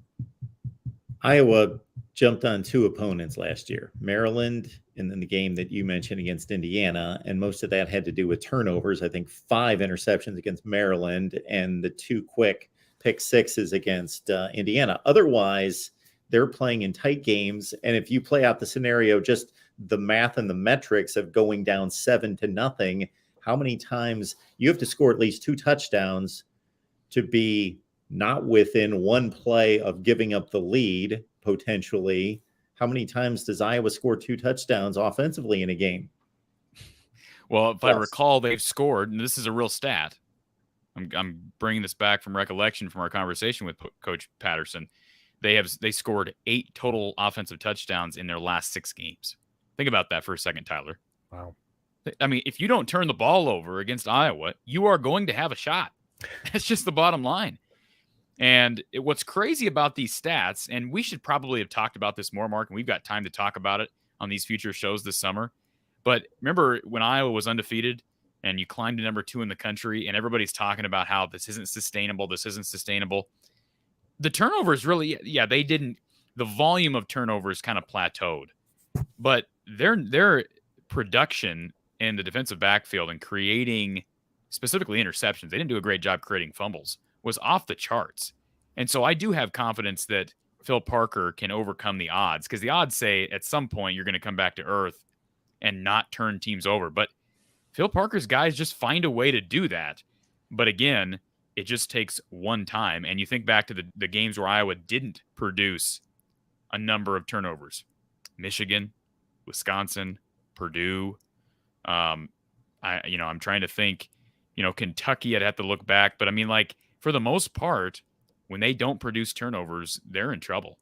A: Iowa jumped on two opponents last year, Maryland, and then the game that you mentioned against Indiana, and most of that had to do with turnovers. I think 5 interceptions against Maryland and the 2 quick pick sixes against Indiana. Otherwise, they're playing in tight games. And if you play out the scenario, just the math and the metrics of going down 7-0, how many times you have to score at least 2 touchdowns to be not within one play of giving up the lead, potentially. How many times does Iowa score 2 touchdowns offensively in a game?
B: Well, if I recall, they've scored, and this is a real stat. I'm bringing this back from recollection from our conversation with Coach Patterson. They scored 8 total offensive touchdowns in their last 6 games. Think about that for a second, Tyler.
C: Wow.
B: I mean, if you don't turn the ball over against Iowa, you are going to have a shot. That's just the bottom line. And what's crazy about these stats, and we should probably have talked about this more, Mark, and we've got time to talk about it on these future shows this summer. But remember when Iowa was undefeated and you climbed to number 2 in the country and everybody's talking about how this isn't sustainable, The turnovers really, they didn't, the volume of turnovers kind of plateaued. But their production in the defensive backfield and creating specifically interceptions, they didn't do a great job creating fumbles, was off the charts. And so I do have confidence that Phil Parker can overcome the odds, because the odds say at some point you're going to come back to earth and not turn teams over. But Phil Parker's guys just find a way to do that. But again, it just takes one time. And you think back to the games where Iowa didn't produce a number of turnovers. Michigan, Wisconsin, Purdue. I'm trying to think, Kentucky, I'd have to look back. But I mean, like, for the most part, when they don't produce turnovers, they're in trouble.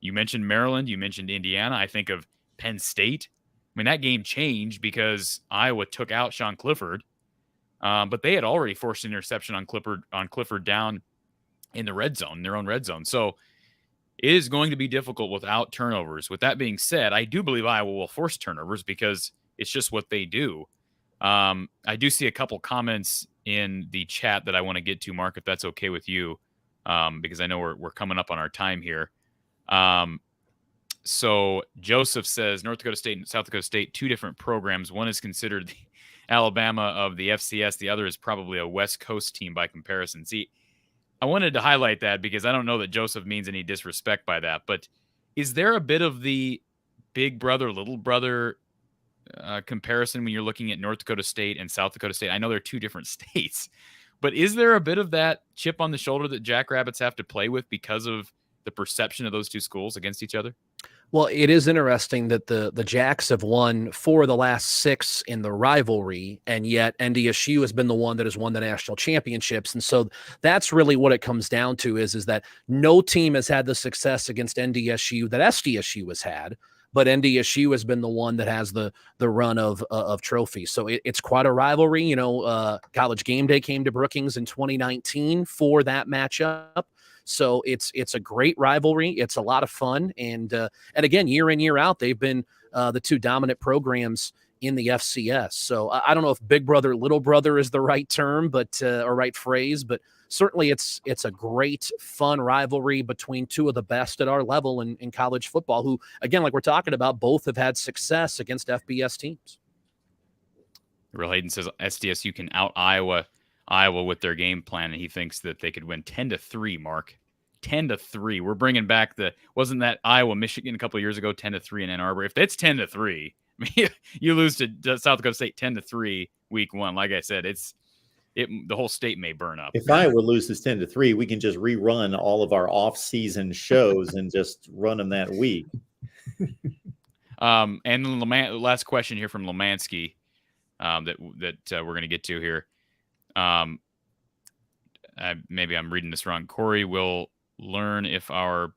B: You mentioned Maryland. You mentioned Indiana. I think of Penn State. I mean, that game changed because Iowa took out Sean Clifford. But they had already forced an interception on Clifford down in the red zone, their own red zone. So it is going to be difficult without turnovers. With that being said, I do believe Iowa will force turnovers because it's just what they do. I do see a couple comments in the chat that I want to get to, Mark, if that's okay with you, because I know we're coming up on our time here. So Joseph says North Dakota State and South Dakota State, 2 different programs. One is considered the Alabama of the FCS. The other is probably a West Coast team by comparison. See, I wanted to highlight that because I don't know that Joseph means any disrespect by that, but is there a bit of the big brother, little brother comparison when you're looking at North Dakota State and South Dakota State? I know they're two different states, but is there a bit of that chip on the shoulder that Jackrabbits have to play with because of the perception of those two schools against each other?
C: Well, it is interesting that the Jacks have won 4 of the last 6 in the rivalry, and yet NDSU has been the one that has won the national championships. And so that's really what it comes down to is that no team has had the success against NDSU that SDSU has had, but NDSU has been the one that has the run of trophies. So it's quite a rivalry. You know, College Game Day came to Brookings in 2019 for that matchup. So it's a great rivalry. It's a lot of fun. And again, year in, year out, they've been the two dominant programs in the FCS. So I don't know if big brother, little brother is the right term, but or right phrase, but certainly it's a great, fun rivalry between two of the best at our level in college football, who, again, like we're talking about, both have had success against FBS teams.
B: Real Hayden says SDSU can out Iowa with their game plan, and he thinks that they could win 10-3, Mark. 10-3. We're bringing back wasn't that Iowa, Michigan a couple of years ago, 10-3 in Ann Arbor? If it's 10-3, I mean, you lose to South Dakota State 10-3 week 1. Like I said, the whole state may burn up.
A: If Iowa loses 10-3, we can just rerun all of our off-season shows and just run them that week.
B: And last question here from Lemansky that we're going to get to here. Maybe I'm reading this wrong. Corey will learn if our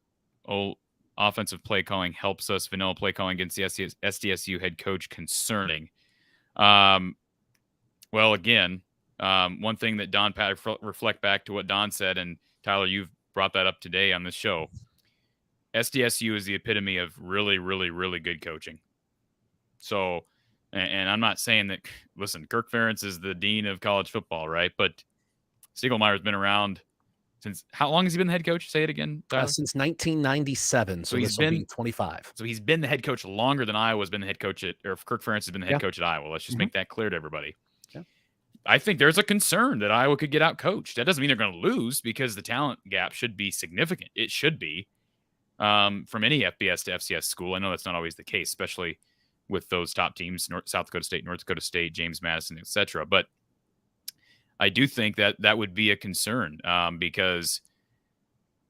B: offensive play calling helps us. Vanilla play calling against the SDSU head coach concerning. Well, again, one thing that Don Pat, reflect back to what Don said, and Tyler, you've brought that up today on this show. SDSU is the epitome of really, really, really good coaching. So, and I'm not saying that, listen, Kirk Ferentz is the dean of college football, right? But Stiegelmeier's been around since, how long has he been the head coach? Say it again, Tyler.
C: Since 1997. So he's been 25.
B: So he's been the head coach longer than Iowa's been the head coach or Kirk Ferentz has been the head coach at Iowa. Let's just make that clear to everybody. Yeah. I think there's a concern that Iowa could get out coached. That doesn't mean they're going to lose, because the talent gap should be significant. It should be from any FBS to FCS school. I know that's not always the case, especially with those top teams, South Dakota State, North Dakota State, James Madison, etc. But I do think that would be a concern because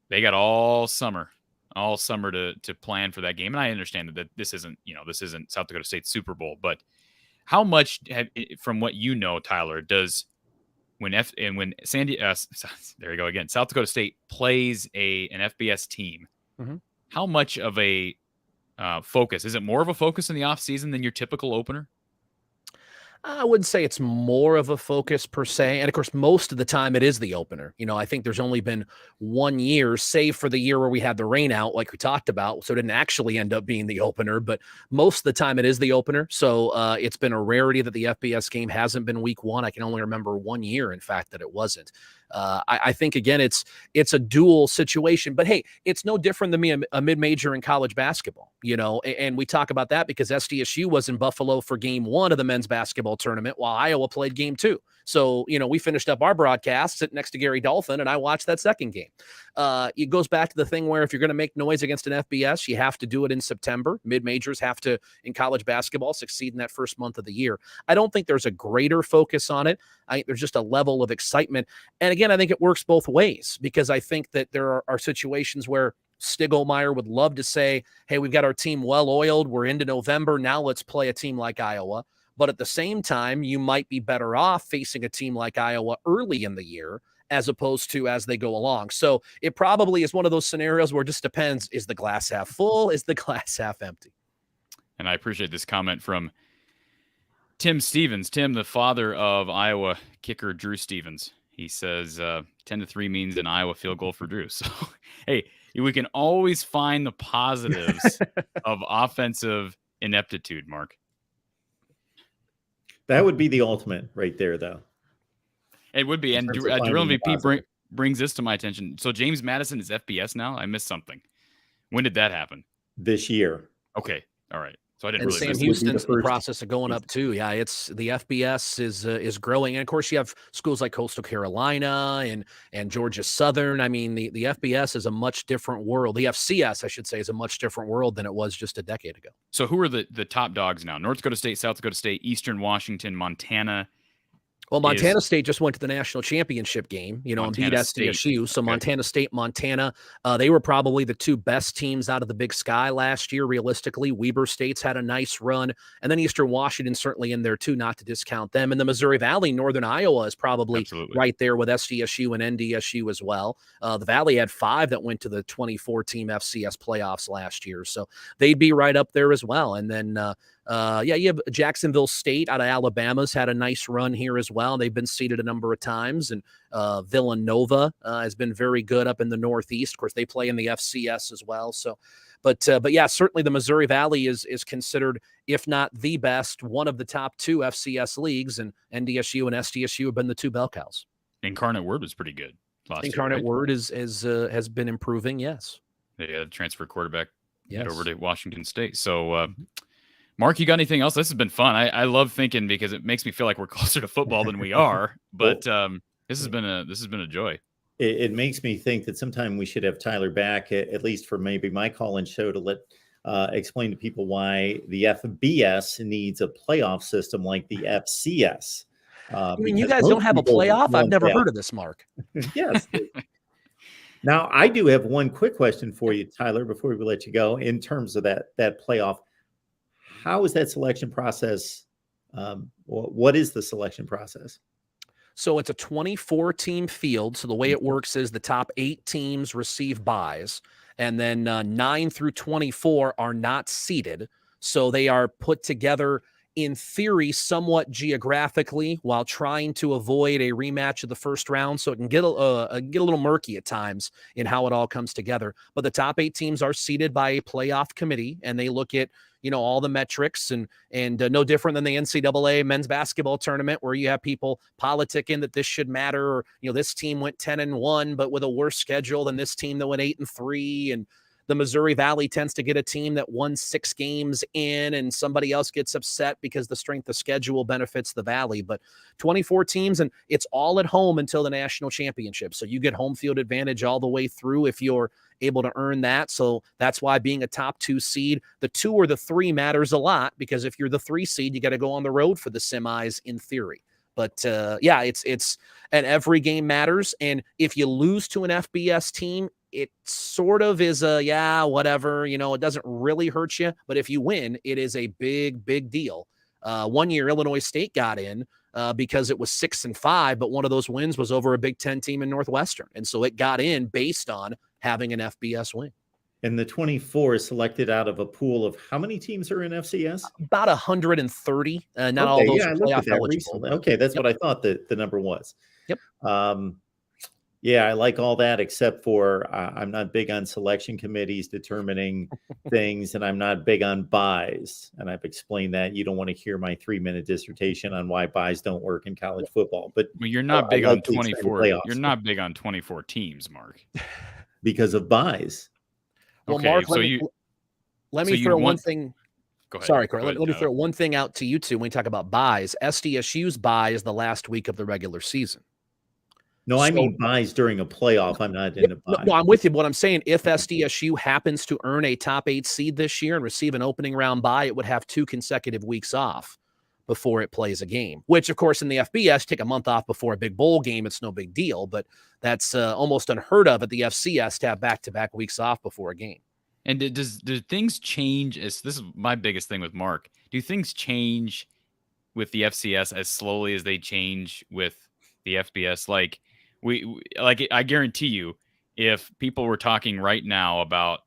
B: they got all summer to plan for that game. And I understand that this isn't South Dakota State Super Bowl, but how much from what you know, Tyler, does South Dakota State plays an FBS team, how much of a focus? Is it more of a focus in the offseason than your typical opener?
C: I wouldn't say it's more of a focus per se. And of course, most of the time it is the opener. You know, I think there's only been 1 year, save for the year where we had the rain out, like we talked about. So it didn't actually end up being the opener, but most of the time it is the opener. So it's been a rarity that the FBS game hasn't been week 1. I can only remember 1 year, in fact, that it wasn't. I think, again, it's a dual situation, but hey, it's no different than me, a mid-major in college basketball, you know, and we talk about that because SDSU was in Buffalo for game 1 of the men's basketball tournament while Iowa played game 2. So, you know, we finished up our broadcast sitting next to Gary Dolphin, and I watched that second game. It goes back to the thing where if you're going to make noise against an FBS, you have to do it in September. Mid-majors have to, in college basketball, succeed in that first month of the year. I don't think there's a greater focus on it. I think there's just a level of excitement. And again, I think it works both ways because I think that there are situations where Stiegelmeier would love to say, hey, we've got our team well-oiled. We're into November. Now let's play a team like Iowa. But at the same time, you might be better off facing a team like Iowa early in the year as opposed to as they go along. So it probably is one of those scenarios where it just depends. Is the glass half full? Is the glass half empty?
B: And I appreciate this comment from Tim Stevens. Tim, the father of Iowa kicker Drew Stevens. He says 10-3 means an Iowa field goal for Drew. So, hey, we can always find the positives of offensive ineptitude, Mark.
A: That would be the ultimate right there, though.
B: It would be. And Drill MVP brings this to my attention. So James Madison is FBS now? I missed something. When did that happen?
A: This year.
B: Okay. All right. So I didn't
C: And
B: really
C: Sam
B: miss
C: Houston's in the
A: first
C: process of going up too. Yeah, it's the FBS is growing, and of course you have schools like Coastal Carolina and Georgia Southern. I mean, the FBS is a much different world. The FCS, I should say, is a much different world than it was just a decade ago.
B: So who are the top dogs now? North Dakota State, South Dakota State, Eastern Washington, Montana.
C: Well, Montana State just went to the national championship game, and beat
B: Montana State.
C: SDSU. So
B: Okay.
C: Montana State, Montana, they were probably the two best teams out of the Big Sky last year, realistically. Weber State's had a nice run. And then Eastern Washington certainly in there, too, not to discount them. And the Missouri Valley, Northern Iowa is probably
B: Absolutely.
C: right there with SDSU and NDSU as well. The Valley had 5 that went to the 24-team FCS playoffs last year. So they'd be right up there as well. And then you have Jacksonville State out of Alabama's had a nice run here as well. They've been seeded a number of times, and Villanova has been very good up in the Northeast. Of course, they play in the FCS as well. So, but yeah, certainly the Missouri Valley is considered, if not the best, one of the top 2 FCS leagues, and NDSU and SDSU have been the 2 bell cows.
B: Incarnate Word was pretty good last
C: Incarnate
B: year, right?
C: Word has been improving. Yes.
B: Yeah, transfer quarterback head
C: Yes.
B: over to Washington State. So, Mark, you got anything else? This has been fun. I love thinking because it makes me feel like we're closer to football than we are. But this has been a joy.
A: It makes me think that sometime we should have Tyler back, at least for maybe my call-in show, to let explain to people why the FBS needs a playoff system like the FCS.
C: I mean, you guys don't have a playoff? I've never heard of this, Mark.
A: Yes. Now, I do have one quick question for you, Tyler, before we let you go. In terms of that playoff, how is that selection process? What is the selection process?
C: So it's a 24-team field. So the way it works is the top 8 teams receive byes, and then 9 through 24 are not seeded. So they are put together in theory somewhat geographically while trying to avoid a rematch of the first round. So it can get a little murky at times in how it all comes together. But the top 8 teams are seeded by a playoff committee, and they look at all the metrics and no different than the NCAA men's basketball tournament, where you have people politicking that this should matter, or this team went 10-1 but with a worse schedule than this team that went 8-3, and the Missouri Valley tends to get a team that won 6 games in, and somebody else gets upset because the strength of schedule benefits the Valley. But 24 teams, and it's all at home until the national championship. So you get home field advantage all the way through if you're able to earn that. So that's why being a top 2 seed, the 2 or the 3 matters a lot, because if you're the 3 seed, you got to go on the road for the semis in theory. But it's and every game matters. And if you lose to an FBS team, it sort of is whatever, it doesn't really hurt you. But if you win, it is a big, big deal. One year, Illinois State got in because it was 6-5, but one of those wins was over a Big Ten team in Northwestern. And so it got in based on having an FBS win.
A: And the 24 is selected out of a pool of how many teams are in FCS?
C: About 130. Not all those are playoff eligible.
A: Okay, that's what I thought the number was.
C: Yep.
A: I like all that, except for I'm not big on selection committees determining things, and I'm not big on buys. And I've explained that. You don't want to hear my 3-minute dissertation on why buys don't work in college football. But
B: you're not big on 24. You're not big on 24 teams, Mark,
A: because of buys.
C: Well,
B: okay,
C: Mark,
B: so
C: let me throw one thing.
B: Go ahead.
C: Sorry, Corey. Let me throw one thing out to you two when we talk about buys. SDSU's buy is the last week of the regular season.
A: No, I mean buys during a playoff. I'm not into buys.
C: No, I'm with you. But what I'm saying, if SDSU happens to earn a top 8 seed this year and receive an opening round bye, it would have 2 consecutive weeks off before it plays a game, which, of course, in the FBS, take a month off before a big bowl game. It's no big deal, but that's almost unheard of at the FCS to have back-to-back weeks off before a game.
B: And do things change? This is my biggest thing with Mark. Do things change with the FCS as slowly as they change with the FBS? Like I guarantee you, if people were talking right now about,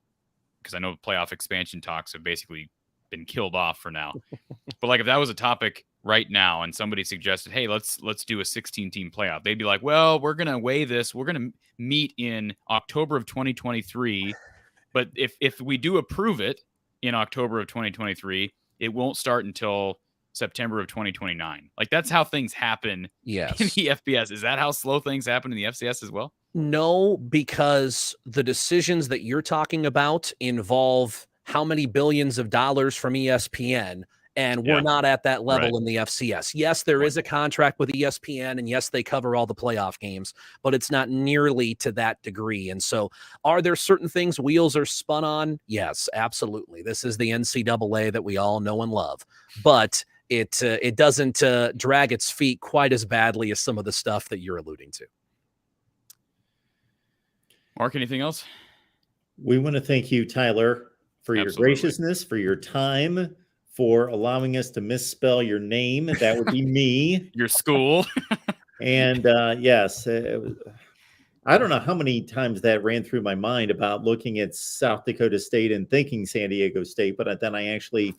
B: because I know playoff expansion talks have basically been killed off for now, but like if that was a topic right now and somebody suggested, hey, let's do a 16-team playoff, they'd be like, well, we're gonna weigh this. We're gonna meet in October of 2023. But if we do approve it in October of 2023, it won't start until September of 2029. Like that's how things happen in the FBS. Is that how slow things happen in the FCS as well?
C: No, because the decisions that you're talking about involve how many billions of dollars from ESPN, and we're not at that level in the FCS. Yes, there is a contract with ESPN, and yes, they cover all the playoff games, but it's not nearly to that degree. And so are there certain things wheels are spun on? Yes, absolutely. This is the NCAA that we all know and love, but it doesn't drag its feet quite as badly as some of the stuff that you're alluding to.
B: Mark, anything else?
A: We want to thank you, Tyler, for your graciousness, for your time, for allowing us to misspell your name. That would be me.
B: Your school.
A: And yes, I don't know how many times that ran through my mind about looking at South Dakota State and thinking San Diego State, but then I actually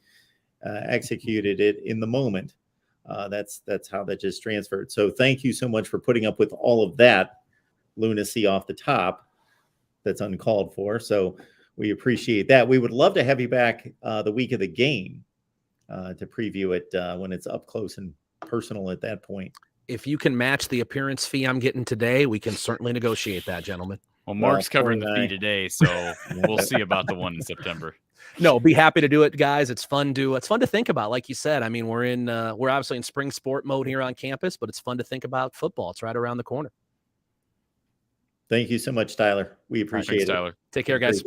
A: executed it in the moment. That's how that just transferred. So thank you so much for putting up with all of that lunacy off the top. That's uncalled for. So we appreciate that. We would love to have you back the week of the game to preview it when it's up close and personal at that point.
C: If you can match the appearance fee I'm getting today, we can certainly negotiate that, gentlemen.
B: Well, Mark's covering the fee today, so we'll see about the one in September.
C: No, be happy to do it, guys. It's fun to think about. Like you said, I mean, we're obviously in spring sport mode here on campus, but it's fun to think about football. It's right around the corner.
A: Thank you so much, Tyler. We appreciate it.
B: Tyler.
C: Take care, guys.